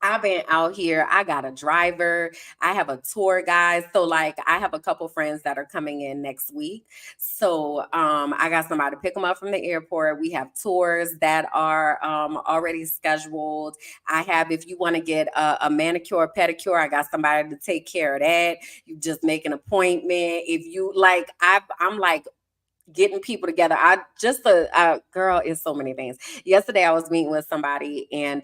A: I've been out here. I got a driver. I have a tour guide. So like I have a couple friends that are coming in next week. So I got somebody to pick them up from the airport. We have tours that are already scheduled. I have, if you want to get a manicure, pedicure, I got somebody to take care of that. You just make an appointment. If you like, I'm like getting people together. I just a girl is so many things. Yesterday I was meeting with somebody and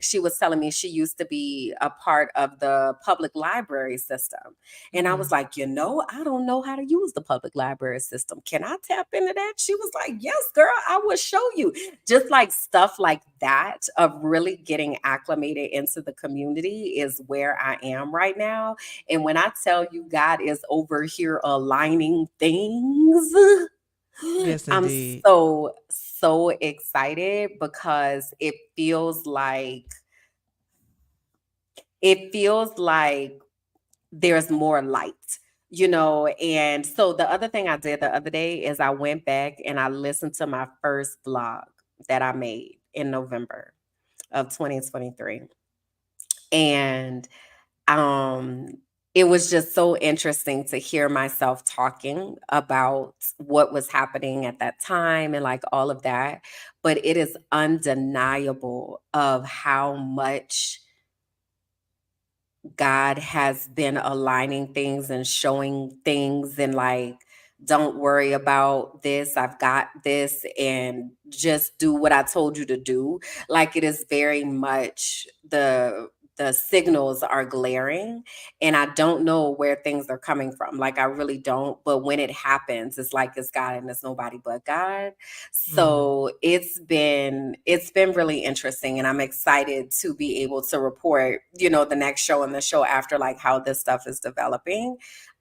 A: she was telling me she used to be a part of the public library system. And I was
B: Mm.
A: like, you know, I don't know how to use the public library system. Can I tap into that? She was like, yes, girl, I will show you. Just like stuff like that of really getting acclimated into the community is where I am right now. And when I tell you God is over here aligning things,
B: Yes,
A: I'm
B: indeed.
A: so excited because it feels like there's more light, you know. And so the other thing I did the other day is I went back and I listened to my first vlog that I made in November of 2023. And um it was just so interesting to hear myself talking about what was happening at that time and like all of that, but it is undeniable of how much God has been aligning things and showing things and like, don't worry about this. I've got this and just do what I told you to do. Like it is very much the signals are glaring and I don't know where things are coming from. Like I really don't. But when it happens, it's like it's God and it's nobody but God.
B: Mm.
A: So it's been really interesting and I'm excited to be able to report, you know, the next show and the show after like how this stuff is developing.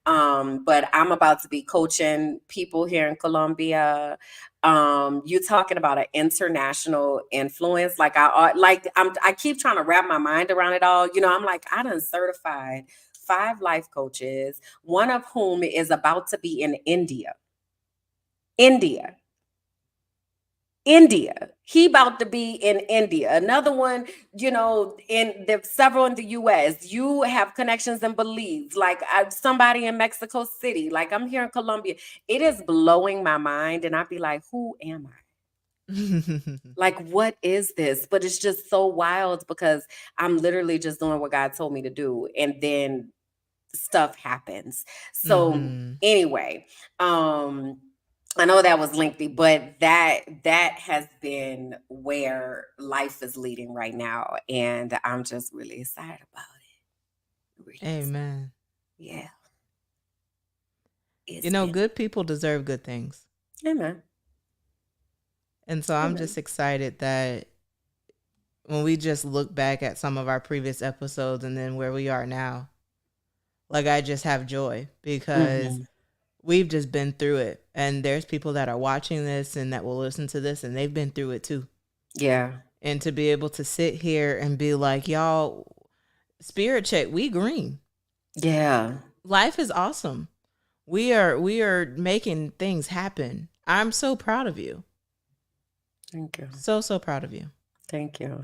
A: But I'm about to be coaching people here in Colombia. You talking about an international influence? I keep trying to wrap my mind around it all. I'm like, I done certified 5 life coaches, one of whom is about to be in India. India. India. He about to be in India. Another one, in the several in the US. You have connections in Belize, somebody in Mexico City. Like I'm here in Colombia. It is blowing my mind. And I'd be like, who am I? Like, what is this? But it's just so wild because I'm literally just doing what God told me to do. And then stuff happens. So
B: Mm-hmm.
A: anyway, I know that was lengthy, but that has been where life is leading right now, and I'm just really excited about it. Really excited.
B: Amen.
A: Yeah,
B: You
A: it's
B: know,
A: been.
B: good people deserve good things.
A: Amen.
B: And so I'm
A: Amen.
B: just excited that when we just look back at some of our previous episodes and then where we are now, like I just have joy because
A: Hmm.
B: we've just been through it. And there's people that are watching this and that will listen to this and they've been through it too.
A: Yeah.
B: And to be able to sit here and be like, y'all, spirit check, we green.
A: Yeah.
B: Life is awesome. We are making things happen. I'm so proud of you.
A: Thank you.
B: So proud of you.
A: Thank you.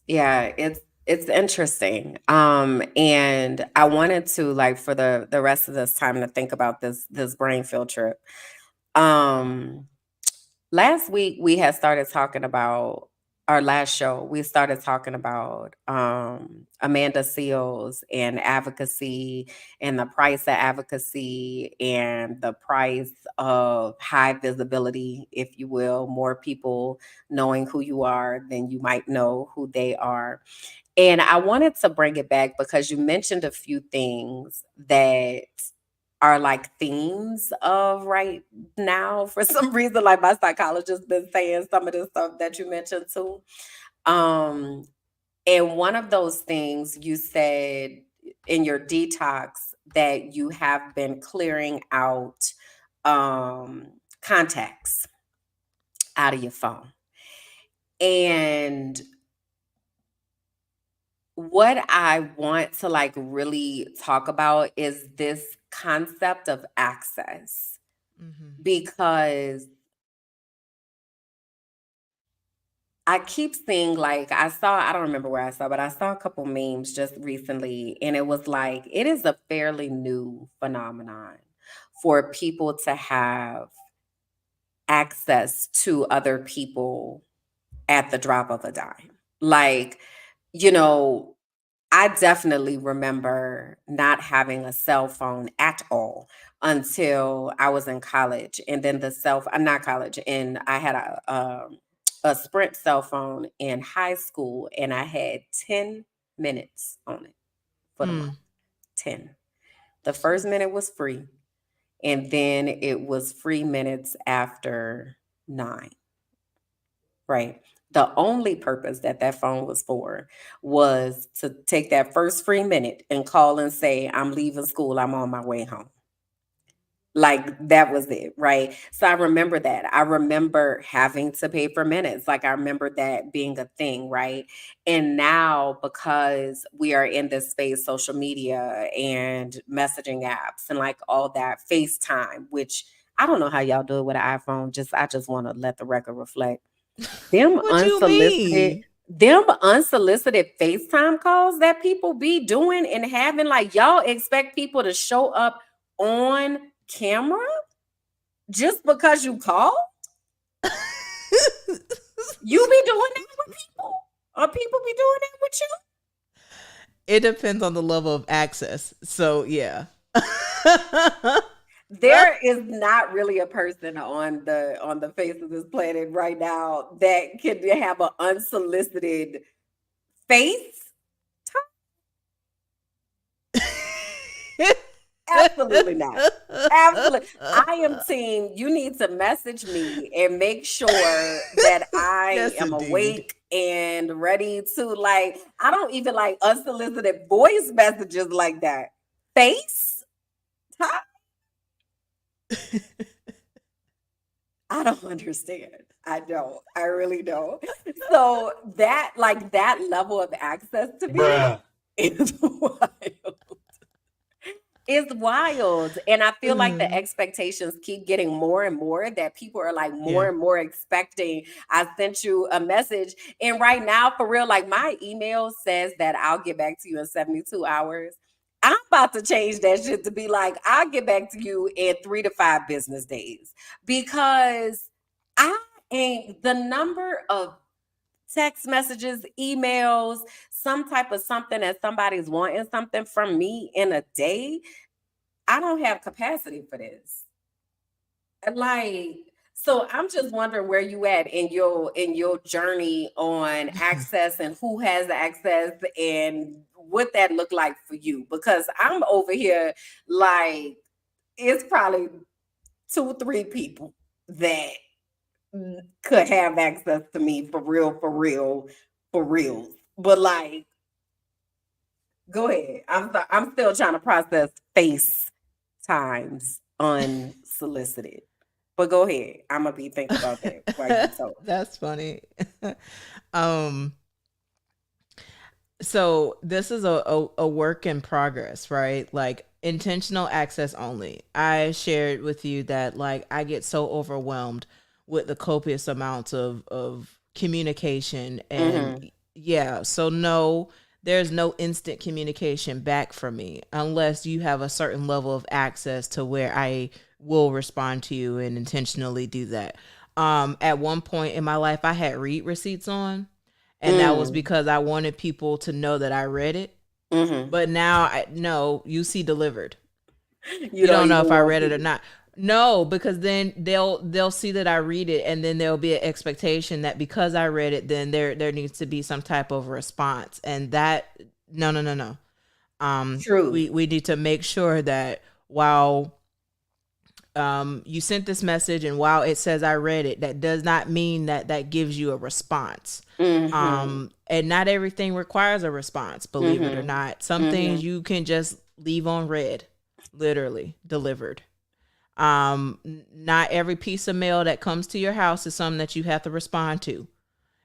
A: Yeah, it's interesting. And I wanted to like for the rest of this time to think about this brain field trip. Um Last week we had started talking about our last show. We started talking about Amanda Seals and advocacy and the price of advocacy and the price of high visibility, if you will, more people knowing who you are than you might know who they are. And I wanted to bring it back because you mentioned a few things that are like themes of right now for some reason. Like my psychologist been saying some of the stuff that you mentioned too. Um, and one of those things you said in your detox that you have been clearing out contacts out of your phone. And what I want to like really talk about is this concept of access
B: Mm-hmm.
A: because I keep seeing I don't remember where I saw, but I saw a couple memes just recently, and it was like it is a fairly new phenomenon for people to have access to other people at the drop of a dime. Like, you know, I definitely remember not having a cell phone at all until I was in college, and then not college, and I had a Sprint cell phone in high school, and I had 10 minutes on it for the month.
B: Mm.
A: 10. The first minute was free, and then it was free minutes after 9. Right. The only purpose that that phone was for was to take that first free minute and call and say, I'm leaving school. I'm on my way home. Like that was it. Right. So I remember that. I remember having to pay for minutes. Like I remember that being a thing. Right. And now, because we are in this space, social media and messaging apps and like all that, FaceTime, which I don't know how y'all do it with an iPhone. I just want to let the record reflect them
B: What you
A: unsolicited
B: mean?
A: them unsolicited FaceTime calls that people be doing and having, like, y'all expect people to show up on camera just because you call? You be doing that with people? Or people be doing that with you?
B: It depends on the level of access. So yeah.
A: There is not really a person on the face of this planet right now that can have an unsolicited face. Absolutely not. Absolutely. I am team. You need to message me and make sure that I
B: Yes,
A: am
B: indeed.
A: awake and ready to like. I don't even like unsolicited voice messages like that. Face? I don't understand. I don't. I really don't. So that like that level of access to me
C: Bruh.
A: is wild. It's wild. And I feel like the
B: Mm,
A: expectations keep getting more and more that people are like more
B: yeah.
A: and more expecting. I sent you a message. And right now, for real, like my email says that I'll get back to you in 72 hours. I'm about to change that shit to be like, I'll get back to you in 3 to 5 business days because I ain't the number of text messages, emails, some type of something that somebody's wanting something from me in a day. I don't have capacity for this. Like, so I'm just wondering where you at in your journey on access and who has the access and what that look like for you. Because I'm over here like it's probably 2, 3 people that could have access to me for real, for real, for real. But like, go ahead. I'm still trying to process face times unsolicited. But go ahead. I'm gonna be thinking about that while you talk.
B: That's funny. um so this is a work in progress, right? Like intentional access only. I shared with you that like I get so overwhelmed with the copious amounts of communication and
A: Mm-hmm.
B: yeah, so no, there's no instant communication back from me unless you have a certain level of access to where I will respond to you and intentionally do that. At one point in my life I had read receipts on, and that was
A: Mm.
B: because I wanted people to know that I read it.
A: Mm-hmm.
B: But now I no, you see delivered.
A: You
B: You
A: don't
B: don't know
A: even
B: if I
A: want
B: read it or
A: people.
B: not. No, because then they'll see that I read it, and then there'll be an expectation that because I read it, then there needs to be some type of response, and that no no no no.
A: True.
B: We need to make sure that while you sent this message and while it says I read it, that does not mean that that gives you a response.
A: Mm-hmm.
B: And not everything requires a response, believe it or
A: Mm-hmm.
B: not. Some
A: Mm-hmm.
B: things you can just leave on read, literally delivered. Not every piece of mail that comes to your house is something that you have to respond to.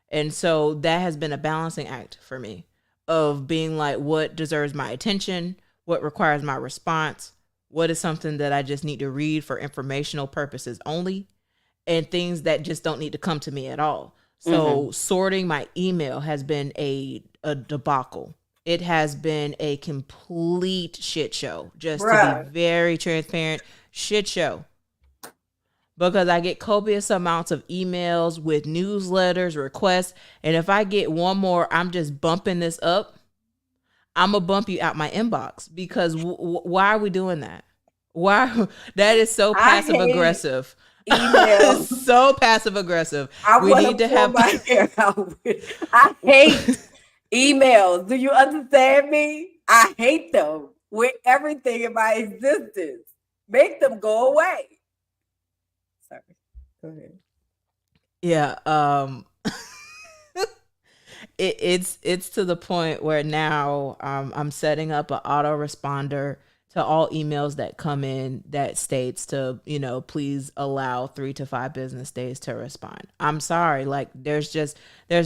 B: And so that has been a balancing act for me of being like, what deserves my attention? What requires my response? What is something that I just need to read for informational purposes only? And things that just don't need to come to me at all.
A: Mm-hmm.
B: So sorting my email has been a debacle. It has been a complete shit show, just to be
A: Bruh.
B: very transparent. Shit show, because I get copious amounts of emails with newsletters, requests, and if I get one more, I'm just bumping this up. I'm gonna bump you out my inbox because why are we doing that? Why that is so
A: I
B: passive
A: hate
B: aggressive.
A: emails.
B: So passive aggressive.
A: I
B: We
A: want
B: need
A: to
B: to
A: pull
B: have
A: my hair out. I hate emails. Do you understand me? I hate them with everything in my existence. Make them go away. Sorry. Go ahead.
B: yeah. It's to the point where now I'm setting up an autoresponder to all emails that come in that states to, please allow 3 to 5 business days to respond. I'm sorry, like there's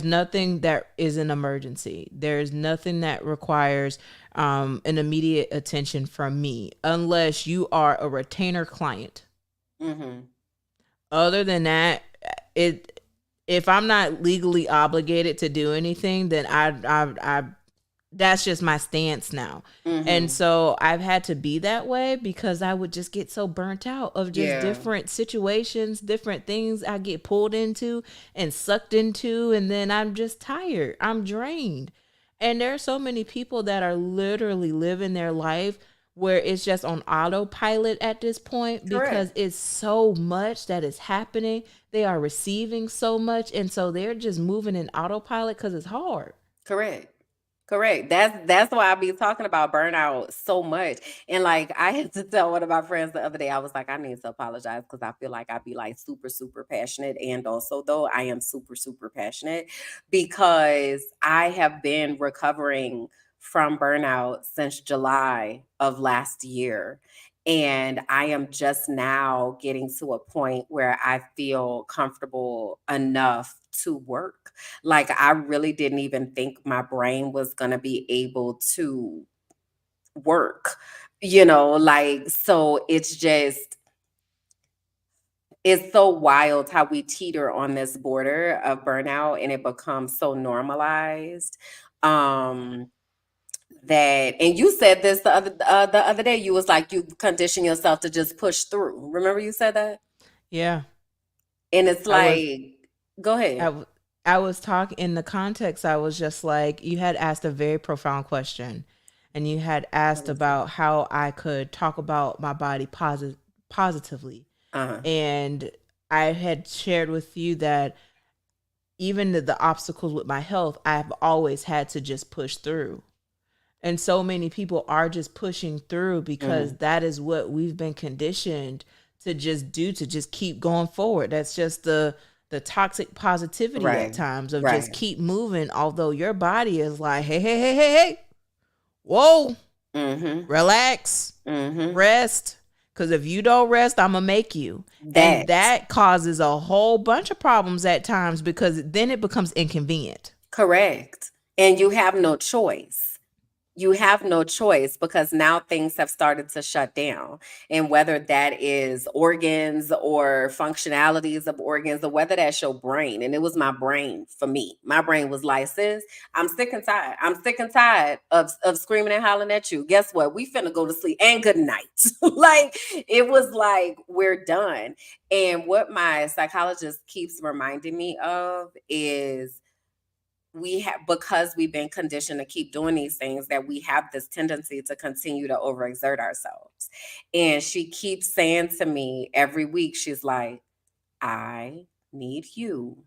B: nothing that is an emergency. There's nothing that requires an immediate attention from me unless you are a retainer client.
A: Mm-hmm.
B: Other than that, it if I'm not legally obligated to do anything, then I that's just my stance now. And
A: Mm-hmm.
B: so I've had to be that way because I would just get so burnt out of just
A: Yeah.
B: different situations, different things I get pulled into and sucked into, and then I'm just tired. I'm drained. And there are so many people that are literally living their life where it's just on autopilot at this point because
A: Correct.
B: it's so much that is happening. They are receiving so much, and so they're just moving in autopilot because it's hard.
A: Correct. Correct. That's why I be talking about burnout so much. And like I had to tell one of my friends the other day, I was like, I need to apologize because I feel like I be like super, super passionate. And also though I am super, super passionate because I have been recovering from burnout since July of last year. And I am just now getting to a point where I feel comfortable enough to work. Like, I really didn't even think my brain was going to be able to work, like, so it's so wild how we teeter on this border of burnout and it becomes so normalized. Um, that, and you said this the other day, you was like, you condition yourself to just push through. Remember you said that?
B: Yeah.
A: And it's
B: I was
A: like, go
B: I,
A: ahead.
B: w- I was talking in the context. I was just like, you had asked a very profound question, and you had
A: What
B: asked
A: is it?
B: about how I could talk about my body positively.
A: Uh-huh.
B: And I had shared with you that even the obstacles with my health, I've always had to just push through. And so many people are just pushing through because
A: Hmm.
B: that is what we've been conditioned to just do, to just keep going forward. That's just the toxic positivity at
A: Right.
B: times of just
A: Right.
B: keep moving, although your body is like, hey, hey, hey, hey, hey, whoa,
A: Mm-hmm.
B: relax,
A: Mm-hmm.
B: rest. Because if you don't rest, I'm going to make you. And
A: That.
B: that causes a whole bunch of problems at times because then it becomes inconvenient.
A: Correct. And you have no choice. You have no choice because now things have started to shut down. And whether that is organs or functionalities of organs, or whether that's your brain. And it was my brain for me. My brain was like, sis, I'm sick and tired. I'm sick and tired of screaming and hollering at you. Guess what? We finna go to sleep and good night. Like, it was like, we're done. And what my psychologist keeps reminding me of is, we have, because we've been conditioned to keep doing these things, that we have this tendency to continue to overexert ourselves. And she keeps saying to me every week, she's like, I need you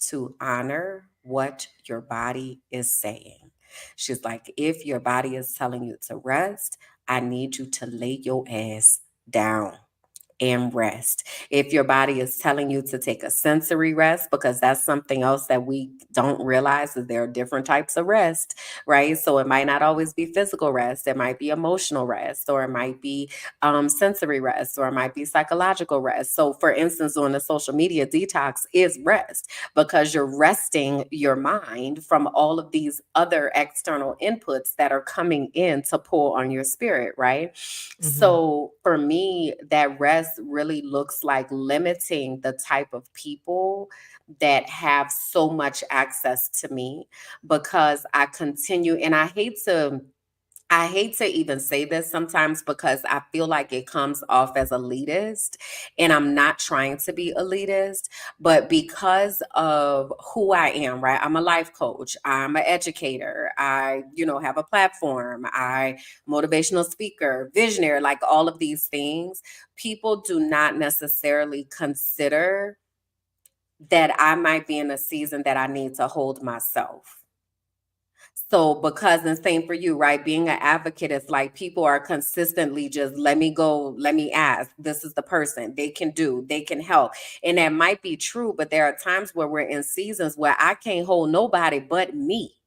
A: to honor what your body is saying. She's like, if your body is telling you to rest, I need you to lay your ass down and rest. If your body is telling you to take a sensory rest, because that's something else that we don't realize, that there are different types of rest, right? So it might not always be physical rest. It might be emotional rest, or it might be sensory rest, or it might be psychological rest. So, for instance, on the social media detox is rest, because you're resting your mind from all of these other external inputs that are coming in to pull on your spirit, right?
B: Mm-hmm.
A: So for me, that rest really looks like limiting the type of people that have so much access to me, because I continue, and I hate to even say this sometimes, because I feel like it comes off as elitist, and I'm not trying to be elitist, but because of who I am, right? I'm a life coach, I'm an educator, I, have a platform, I motivational speaker, visionary, like all of these things, people do not necessarily consider that I might be in a season that I need to hold myself. So, because, and same for you, right? Being an advocate is like, people are consistently just, let me go, let me ask. This is the person. They can do, they can help. And that might be true, but there are times where we're in seasons where I can't hold nobody but me.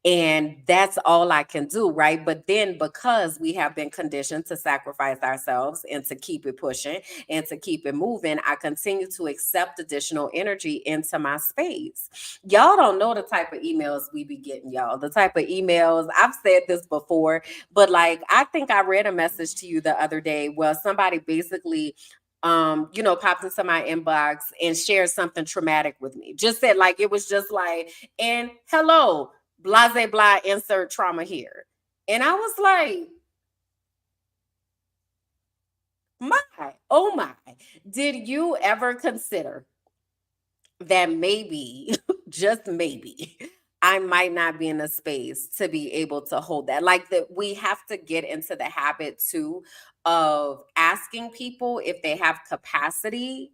A: And that's all I can do, right? But then, because we have been conditioned to sacrifice ourselves and to keep it pushing and to keep it moving, I continue to accept additional energy into my space. Y'all don't know the type of emails we be getting, y'all. The type of emails, I've said this before, but like, I think I read a message to you the other day where somebody basically popped into my inbox and shared something traumatic with me. Just said, like, it was just like, and hello, blase blah, insert trauma here. And I was like, oh my, did you ever consider that maybe, just maybe, I might not be in a space to be able to hold that? Like, that we have to get into the habit too of asking people if they have capacity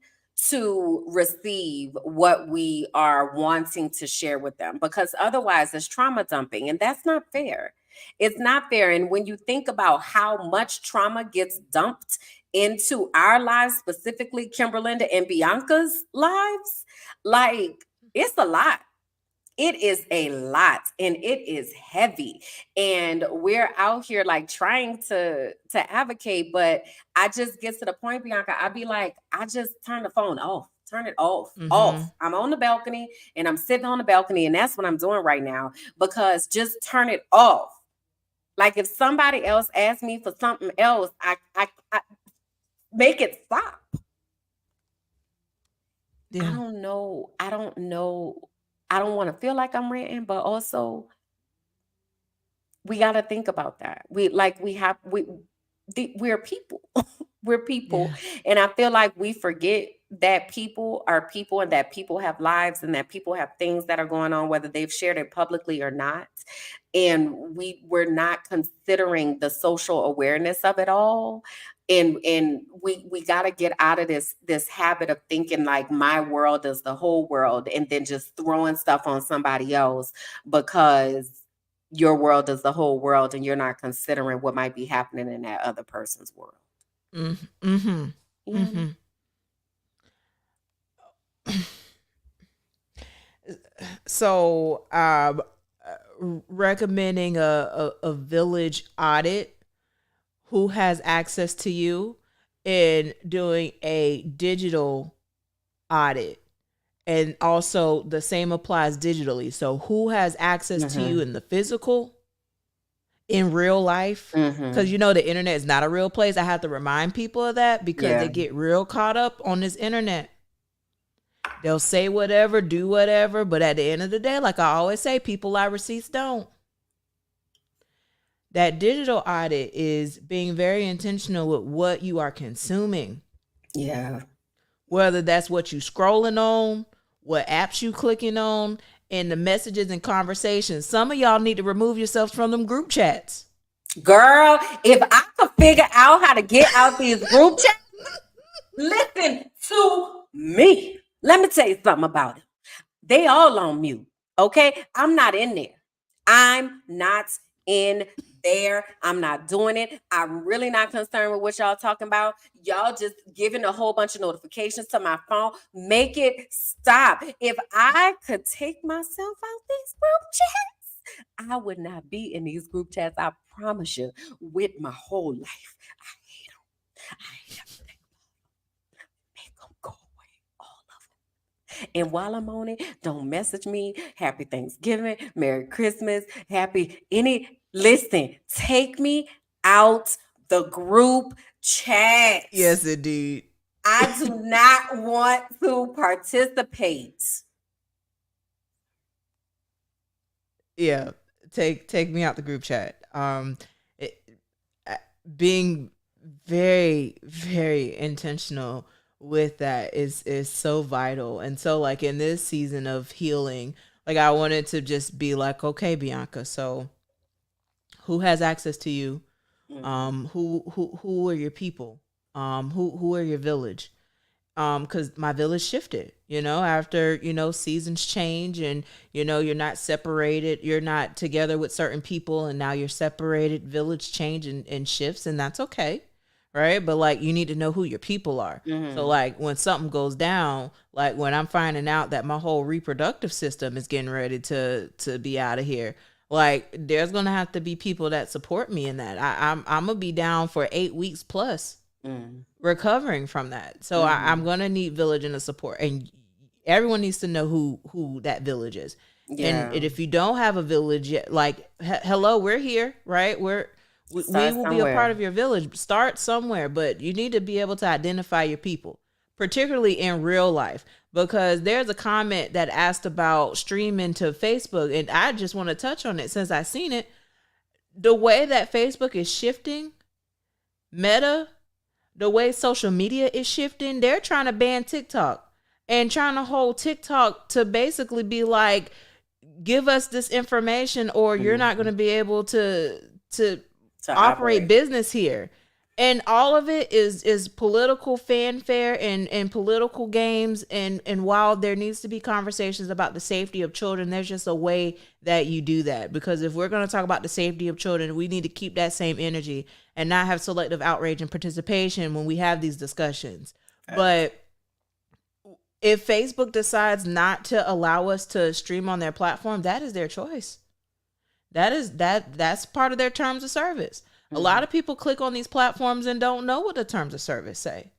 A: to receive what we are wanting to share with them, because otherwise it's trauma dumping, and that's not fair. It's not fair. And when you think about how much trauma gets dumped into our lives, specifically Kimberlinda and Bianca's lives, like, it's a lot. it is a lot and it is heavy. And we're out here like trying to advocate, but I just get to the point, Bianca, I'd be like, I just turn the phone off. Turn it off.
B: Mm-hmm.
A: Off. I'm on the balcony and I'm sitting on the balcony, and that's what I'm doing right now, because just turn it off. Like if somebody else asks me for something else, I make it stop.
B: Yeah.
A: I don't know. I don't know. I don't want to feel like I'm ranting, but also we got to think about that. We're people. We're people.
B: Yeah.
A: And I feel like we forget that people are people, and that people have lives, and that people have things that are going on, whether they've shared it publicly or not. And we're not considering the social awareness of it all. And we got to get out of this habit of thinking like my world is the whole world, and then just throwing stuff on somebody else because your world is the whole world and you're not considering what might be happening in that other person's world.
B: Mm-hmm.
A: Yeah.
B: Mm-hmm. So, recommending a village audit, who has access to you, and doing a digital audit. And also the same applies digitally. So who has access to you in the physical, in real life? Because you know the internet is not a real place. I have to remind people of that, because they get real caught up on this internet. They'll say whatever, do whatever, but at the end of the day, like I always say, people lie, receipts don't. That digital audit is being very intentional with what you are consuming.
A: Yeah.
B: Whether that's what you scrolling on, what apps you clicking on, and the messages and conversations. Some of y'all need to remove yourselves from them group chats.
A: Girl, if I could figure out how to get out these group chats, listen to me. Let me tell you something about it. They all on mute, okay? I'm not in there. I'm not in there. I'm not doing it. I'm really not concerned with what y'all talking about. Y'all just giving a whole bunch of notifications to my phone. Make it stop. If I could take myself out these group chats, I would not be in these group chats. I promise you, with my whole life. I hate them. I hate them. Make them go away. All of them. And while I'm on it, don't message me. Happy Thanksgiving, Merry Christmas, listen, take me out the group chat.
B: Yes, indeed.
A: I do not want to participate.
B: Yeah, take me out the group chat. Being very, very intentional with that is so vital. And so like in this season of healing, like I wanted to just be like, okay, Bianca, so who has access to you? Who are your people? Who are your village? Because my village shifted, after, seasons change, and, you're not separated, you're not together with certain people, and now you're separated, village change and shifts, and that's okay. Right. But like, you need to know who your people are. So like when something goes down, like when I'm finding out that my whole reproductive system is getting ready to be out of here, like there's going to have to be people that support me in that. I'm going to be down for 8 weeks plus. Recovering from that. So I'm going to need village and the support, and everyone needs to know who that village is. Yeah. And if you don't have a village yet, like, hello, we're here, right? We will be a part of your village. Start somewhere, but you need to be able to identify your people, particularly in real life, because there's a comment that asked about streaming to Facebook, and I just want to touch on it since I've seen it. The way that Facebook is shifting, Meta, the way social media is shifting, they're trying to ban TikTok and trying to hold TikTok to basically be like, give us this information or you're not going to be able to operate business here. And all of it is political fanfare and political games. And while there needs to be conversations about the safety of children, there's just a way that you do that. Because if we're going to talk about the safety of children, we need to keep that same energy and not have selective outrage and participation when we have these discussions. But If Facebook decides not to allow us to stream on their platform, that is their choice. That's part of their terms of service. A lot of people click on these platforms and don't know what the terms of service say.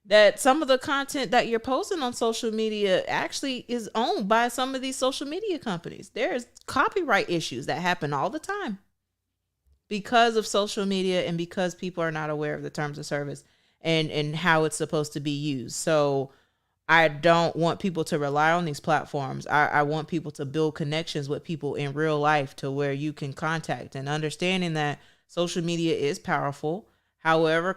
B: That some of the content that you're posting on social media actually is owned by some of these social media companies. There's copyright issues that happen all the time because of social media and because people are not aware of the terms of service and how it's supposed to be used. So I don't want people to rely on these platforms. I want people to build connections with people in real life to where you can contact, and understanding that social media is powerful. However,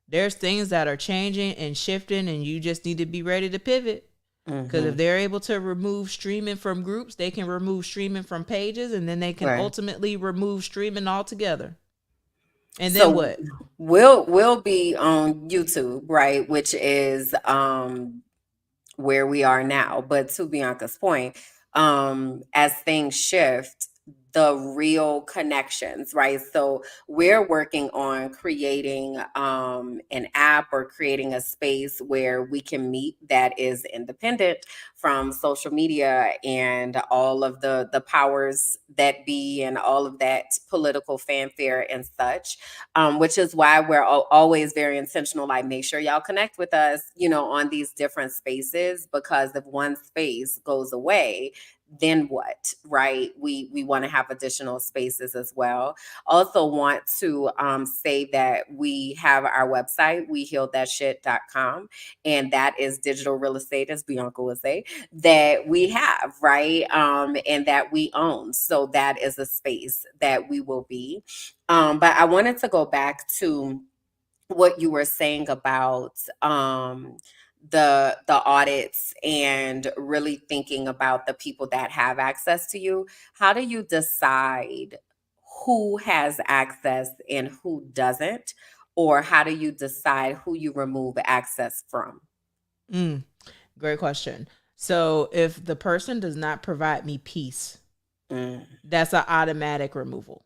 B: there's things that are changing and shifting, and you just need to be ready to pivot. Because if they're able to remove streaming from groups, they can remove streaming from pages, and then they can ultimately remove streaming altogether. And then what?
A: We'll be on YouTube, right? Which is where we are now. But to Bianca's point, as things shift, the real connections, right? So we're working on creating an app or creating a space where we can meet that is independent from social media and all of the powers that be and all of that political fanfare and such, which is why we're always very intentional. Like, make sure y'all connect with us, on these different spaces, because if one space goes away, then what, right? We want to have additional spaces as well. Also want to say that we have our website, wehealthatshit.com, and that is digital real estate, as Bianca would say, that we have, right? And that we own. So that is a space that we will be. But I wanted to go back to what you were saying about the audits and really thinking about the people that have access to you. How do you decide who has access and who doesn't? Or how do you decide who you remove access from?
B: Great question. So if the person does not provide me peace, that's an automatic removal.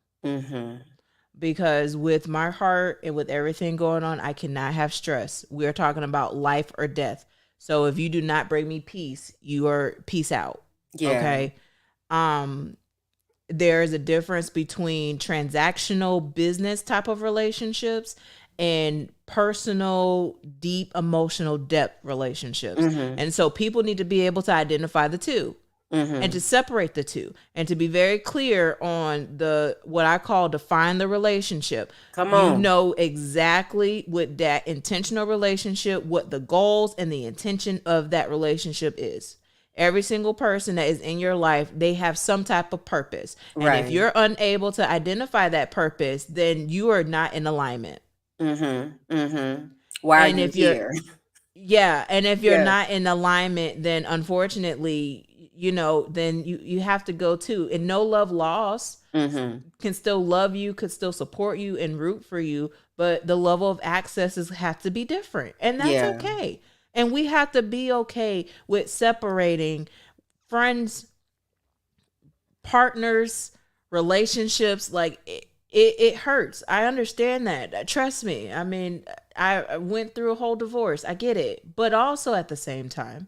B: Because with my heart and with everything going on, I cannot have stress. We're talking about life or death. So if you do not bring me peace, you are peace out.
A: Yeah.
B: Okay. There is a difference between transactional business type of relationships and personal, deep emotional depth relationships. And so people need to be able to identify the two. And to separate the two, and to be very clear on what I call define the relationship.
A: Come on.
B: You know exactly with that intentional relationship, what the goals and the intention of that relationship is. Every single person that is in your life, they have some type of purpose. And if you're unable to identify that purpose, then you are not in alignment.
A: Why are you here?
B: Yeah. And if you're not in alignment, then unfortunately, then you have to go too. And no love lost can still love you, could still support you and root for you. But the level of accesses have to be different. And that's okay. And we have to be okay with separating friends, partners, relationships. Like it hurts. I understand that. Trust me. I mean, I went through a whole divorce. I get it. But also at the same time,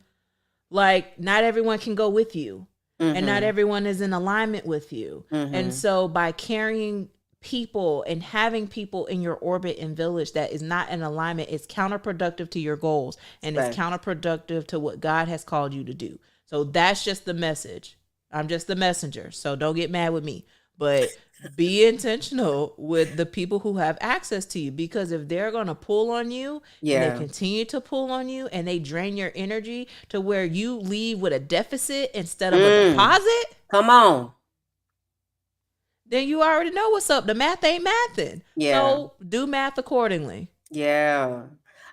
B: like, not everyone can go with you, and not everyone is in alignment with you. And so by carrying people and having people in your orbit and village that is not in alignment, it's counterproductive to your goals, and it's counterproductive to what God has called you to do. So that's just the message. I'm just the messenger. So don't get mad with me, but be intentional with the people who have access to you, because if they're going to pull on you and they continue to pull on you and they drain your energy to where you leave with a deficit instead of a deposit,
A: come on,
B: then you already know what's up. The math ain't mathing. So do math accordingly.
A: Yeah.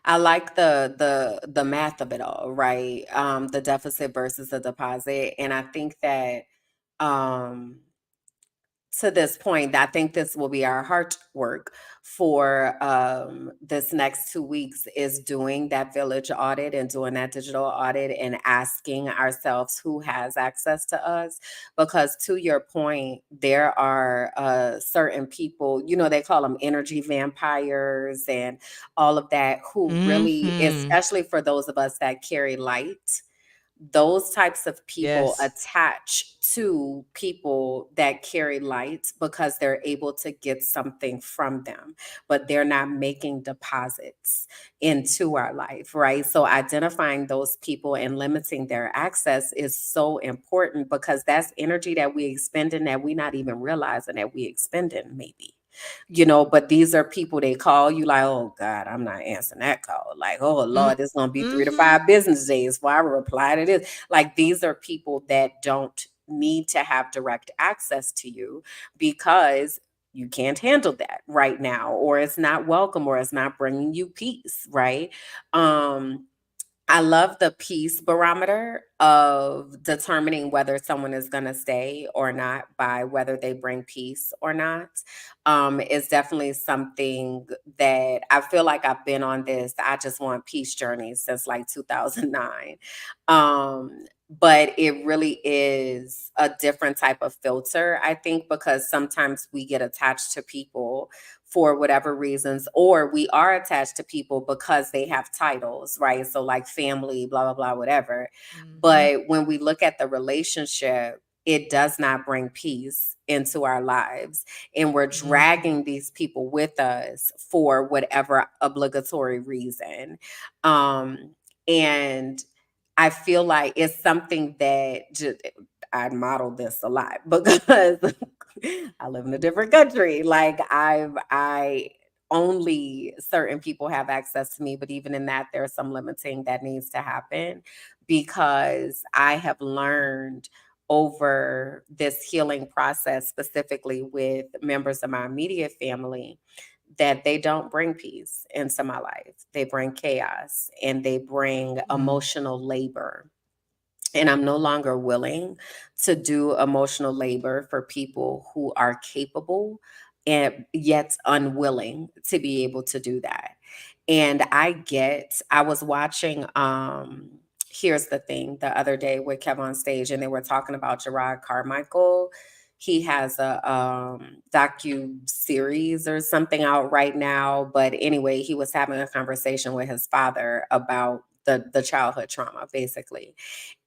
A: I like the math of it all, right? The deficit versus the deposit. And I think that to this point, I think this will be our heart work for this next 2 weeks is doing that village audit and doing that digital audit and asking ourselves who has access to us. Because to your point, there are certain people, they call them energy vampires and all of that, who really,
B: Mm-hmm.
A: especially for those of us that carry light, those types of people
B: Yes.
A: attach to people that carry light because they're able to get something from them, but they're not making deposits into our life, right? So identifying those people and limiting their access is so important because that's energy that we expend and that we not even realizing that we expending maybe. But these are people, they call you like, oh God, I'm not answering that call. Like, oh Lord, it's gonna be 3 to 5
B: Mm-hmm.
A: business days before I reply to this. Like, these are people that don't need to have direct access to you because you can't handle that right now, or it's not welcome, or it's not bringing you peace, right? Um, I love the peace barometer of determining whether someone is going to stay or not by whether they bring peace or not. Is definitely something that I feel like I've been on this. I just want peace journey since like 2009. But it really is a different type of filter, I think, because sometimes we get attached to people for whatever reasons, or we are attached to people because they have titles, right? So, like family, blah, blah, blah, whatever.
B: Mm-hmm.
A: But when we look at the relationship, it does not bring peace into our lives. And we're
B: Mm-hmm.
A: dragging these people with us for whatever obligatory reason. And I feel like it's something that I model this a lot because I live in a different country. Like, I only certain people have access to me, but even in that, there's some limiting that needs to happen because I have learned over this healing process, specifically with members of my immediate family, that they don't bring peace into my life. They bring chaos and they bring
B: Mm.
A: emotional labor, and I'm no longer willing to do emotional labor for people who are capable and yet unwilling to be able to do that. And I was watching here's the thing, the other day with Kev on stage, and they were talking about Gerard Carmichael. He has a docu series or something out right now, but anyway, he was having a conversation with his father about the childhood trauma, basically.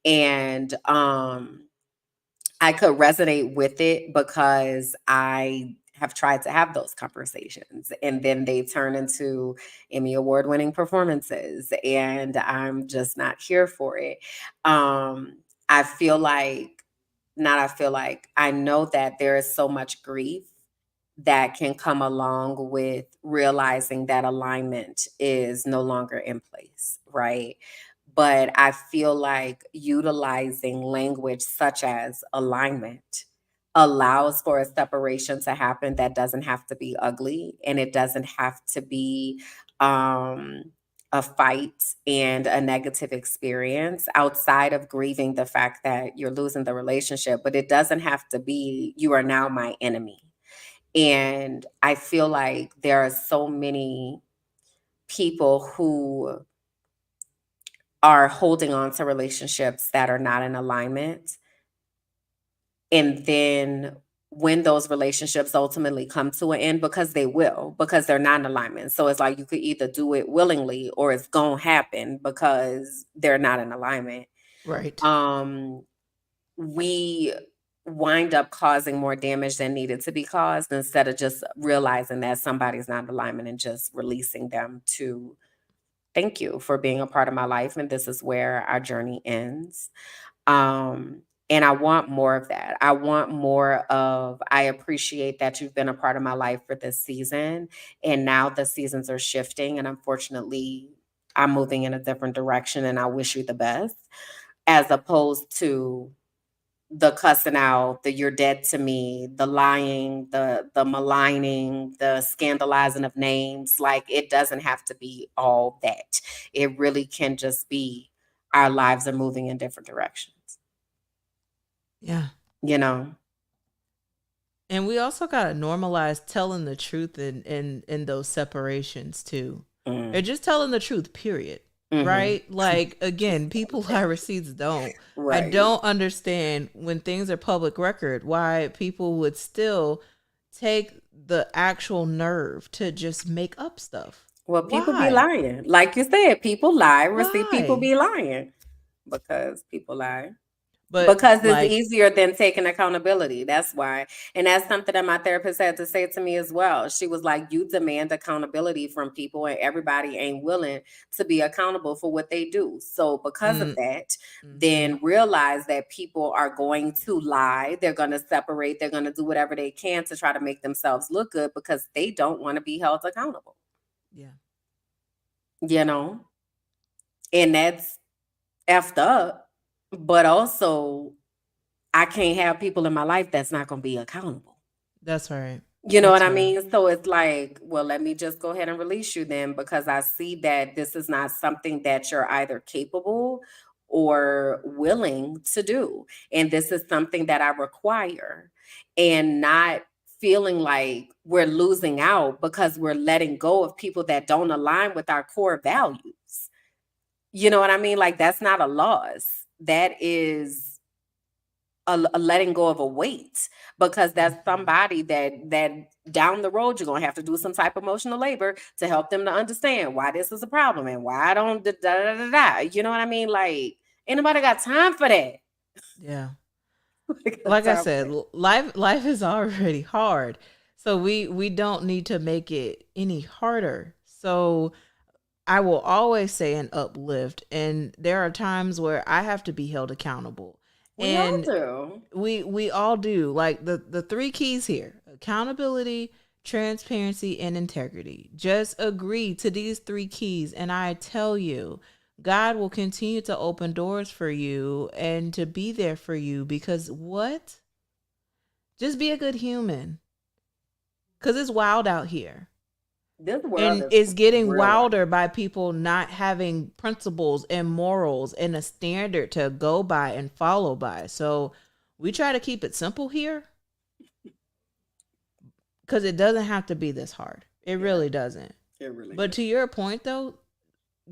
A: And I could resonate with it because I have tried to have those conversations, and then they turn into Emmy award winning performances, and I'm just not here for it. I feel like, not I feel like, I know that there is so much grief that can come along with realizing that alignment is no longer in place, right? But I feel like utilizing language such as alignment allows for a separation to happen that doesn't have to be ugly, and it doesn't have to be um, a fight and a negative experience outside of grieving the fact that you're losing the relationship. But it doesn't have to be, you are now my enemy. And I feel like there are so many people who are holding on to relationships that are not in alignment. And then when those relationships ultimately come to an end, because they will, because they're not in alignment. So it's like you could either do it willingly or it's going to happen because they're not in alignment.
B: Right.
A: Um, we wind up causing more damage than needed to be caused instead of just realizing that somebody's not in alignment and just releasing them to thank you for being a part of my life. And this is where our journey ends. Um, and I want more of that. I want more of, I appreciate that you've been a part of my life for this season. And now the seasons are shifting. And unfortunately, I'm moving in a different direction. And I wish you the best, as opposed to the cussing out, the you're dead to me, the lying, the maligning, the scandalizing of names. Like, it doesn't have to be all that. It really can just be our lives are moving in different directions,
B: Yeah.
A: you know?
B: And we also gotta normalize telling the truth in those separations too. Or
A: Mm.
B: just telling the truth, period.
A: Hmm.
B: Right? Like again, people lie, receipts don't. I
A: Right.
B: don't understand when things are public record why people would still take the actual nerve to just make up stuff.
A: Well, people be
B: Why?
A: lying. Like you said, people lie. Receive people
B: Why?
A: be lying because people lie.
B: But
A: Because it's
B: like,
A: easier than taking accountability. That's why. And that's something that my therapist had to say to me as well. She was like, you demand accountability from people, and everybody ain't willing to be accountable for what they do. So, because of
B: mm,
A: that,
B: hmm,
A: then realize that people are going to lie. They're going to separate. They're going to do whatever they can to try to make themselves look good because they don't want to be held accountable,
B: yeah,
A: you know? And that's effed up. But also, I can't have people in my life that's not going to be accountable.
B: that's right.
A: You know what
B: That's
A: I
B: right.
A: mean? So it's like, well, let me just go ahead and release you then because I see that this is not something that you're either capable or willing to do. And this is something that I require, and not feeling like we're losing out because we're letting go of people that don't align with our core values. You know what I mean? Like, that's not a loss. That is a letting go of a weight, because that's
B: Hmm.
A: somebody that down the road you're gonna have to do some type of emotional labor to help them to understand why this is a problem and why I don't da, da, da, da, da. You know what I mean? Like, ain't nobody got time for that.
B: Yeah.
A: Nobody got
B: Like I
A: time for
B: said,
A: that.
B: life is already hard. So we don't need to make it any harder. So I will always say an uplift, and there are times where I have to be held accountable.
A: We all
B: And
A: do.
B: we all do. Like the three keys here: accountability, transparency, and integrity. Just agree to these three keys, and I tell you, God will continue to open doors for you and to be there for you, because what? Just be a good human, cuz it's wild out here.
A: This world
B: And
A: is
B: it's getting
A: real life.
B: wilder by people not having principles and morals and a standard to go by and follow by. So we try to keep it simple here, because it doesn't have to be this hard. It
A: Yeah,
B: really doesn't.
A: it really
B: But
A: does.
B: to your point though,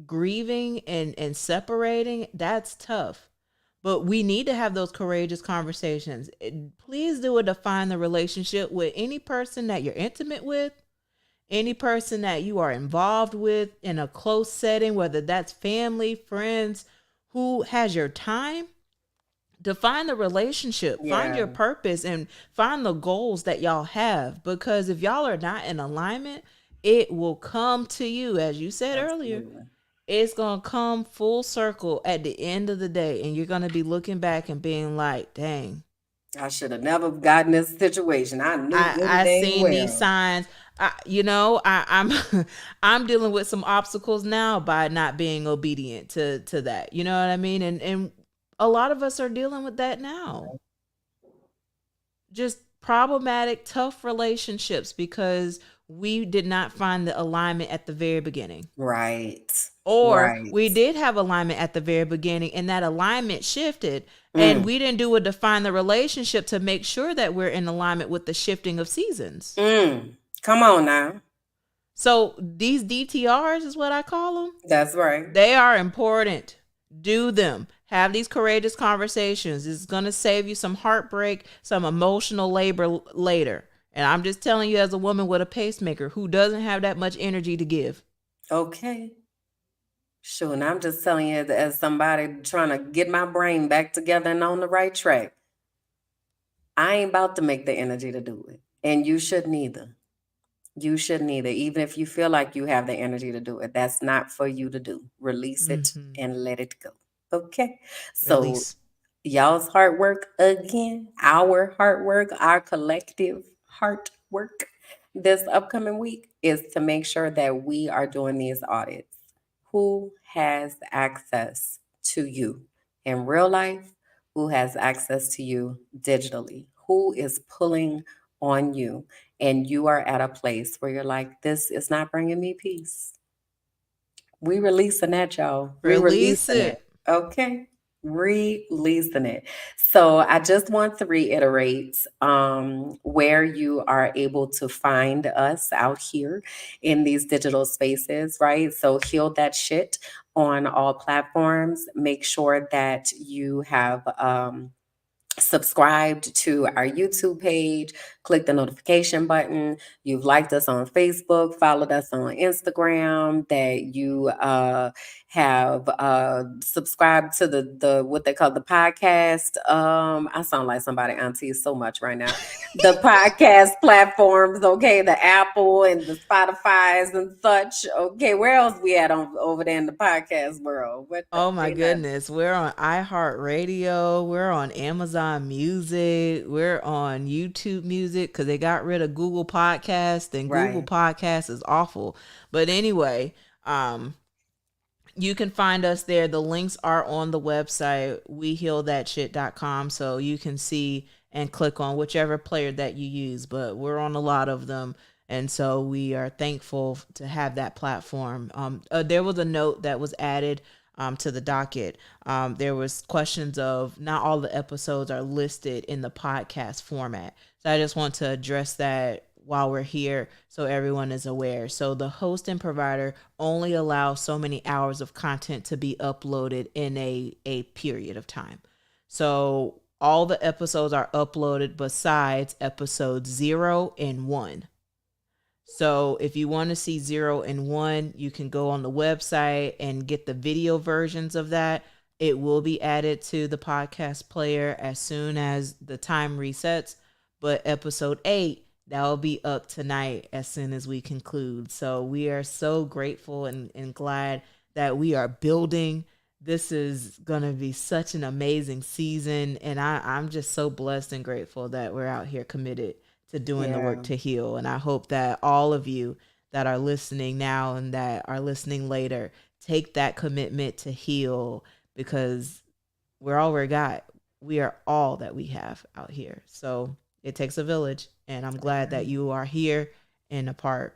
B: grieving and separating, that's tough. But we need to have those courageous conversations. Please do a define the relationship with any person that you're intimate with, any person that you are involved with in a close setting, whether that's family, friends, who has your time. Define the relationship, find
A: Yeah,
B: your purpose, and find the goals that y'all have. Because if y'all are not in alignment, it will come to you, as you said earlier.
A: absolutely.
B: It's going to come full circle at the end of the day, and you're going to be looking back and being like, dang,
A: I should have never gotten this situation. I knew good and
B: I
A: dang
B: seen these
A: well.
B: signs. I'm I'm dealing with some obstacles now by not being obedient to that. You know what I mean? And a lot of us are dealing with that now. Just problematic, tough relationships because we did not find the alignment at the very beginning.
A: Right.
B: Or
A: Right.
B: we did have alignment at the very beginning and that alignment shifted, and
A: Mm.
B: we didn't do a define the relationship to make sure that we're in alignment with the shifting of seasons.
A: Mm. Come on now.
B: So these DTRs is what I call them.
A: That's right.
B: They are important. Do them. Have these courageous conversations. It's going to save you some heartbreak, some emotional labor later. And I'm just telling you, as a woman with a pacemaker who doesn't have that much energy to give.
A: Okay. Sure. And I'm just telling you, as somebody trying to get my brain back together and on the right track, I ain't about to make the energy to do it. And you shouldn't either. You shouldn't either. Even if you feel like you have the energy to do it, that's not for you to do. Release it
B: Mm-hmm.
A: and let it go. Okay. So,
B: Release.
A: y'all's hard work again, our hard work, our collective hard work this upcoming week is to make sure that we are doing these audits. Who has access to you in real life? Who has access to you digitally? Who is pulling on you? And you are at a place where you're like, this is not bringing me peace. We releasing that, y'all. We
B: Release
A: releasing it.
B: it.
A: Okay. Releasing it. So I just want to reiterate where you are able to find us out here in these digital spaces, right? So heal that shit on all platforms. Make sure that you have subscribed to our YouTube page, click the notification button. You've liked us on Facebook, followed us on Instagram, that you have subscribed to the what they call the podcast. I sound like somebody auntie so much right now. The podcast platforms, okay, the Apple and the Spotify's and such. Okay, where else we at on over there in the podcast world? What
B: Oh my
A: they not
B: goodness. We're on iHeartRadio. We're on Amazon Music. We're on YouTube Music because they got rid of Google Podcast, and Google
A: right.
B: Podcast is awful. But anyway, you can find us there. The links are on the website, wehealthatshit.com. So you can see and click on whichever player that you use. But we're on a lot of them. And so we are thankful to have that platform. There was a note that was added to the docket. There was questions of not all the episodes are listed in the podcast format. So I just want to address that while we're here so everyone is aware. So the host and provider only allow so many hours of content to be uploaded in a period of time. So all the episodes are uploaded besides episodes 0 and 1. So if you want to see 0 and 1, you can go on the website and get the video versions of that. It will be added to the podcast player as soon as the time resets. But episode 8, that will be up tonight as soon as we conclude. So we are so grateful and glad that we are building. This is going to be such an amazing season. And I'm just so blessed and grateful that we're out here committed to doing the work
A: Yeah.
B: to heal. And I hope that all of you that are listening now and that are listening later take that commitment to heal, because we're all we got. We are all that we have out here. So it takes a village. And I'm glad that you are here and a part.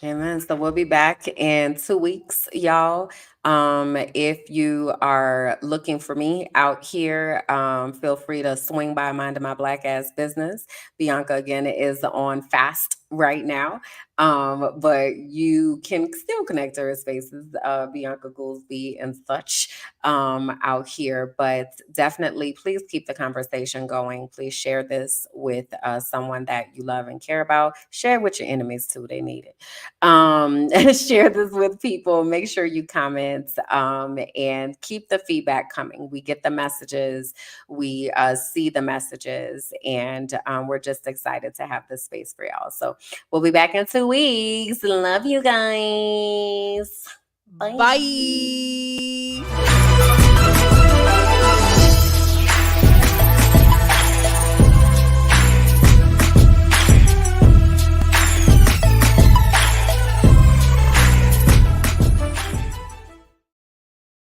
A: Amen. So we'll be back in 2 weeks, y'all. If you are looking for me out here, feel free to swing by Minding My Black Ass Business. Bianca again is on fast right now. But you can still connect to her spaces, Bianca Goolsby and such out here. But definitely, please keep the conversation going. Please share this with someone that you love and care about. Share it with your enemies too; they need it. Share this with people. Make sure you comment and keep the feedback coming. We get the messages, we see the messages, and we're just excited to have this space for y'all. So we'll be back in 2 weeks. Love you guys. Bye.
B: Bye.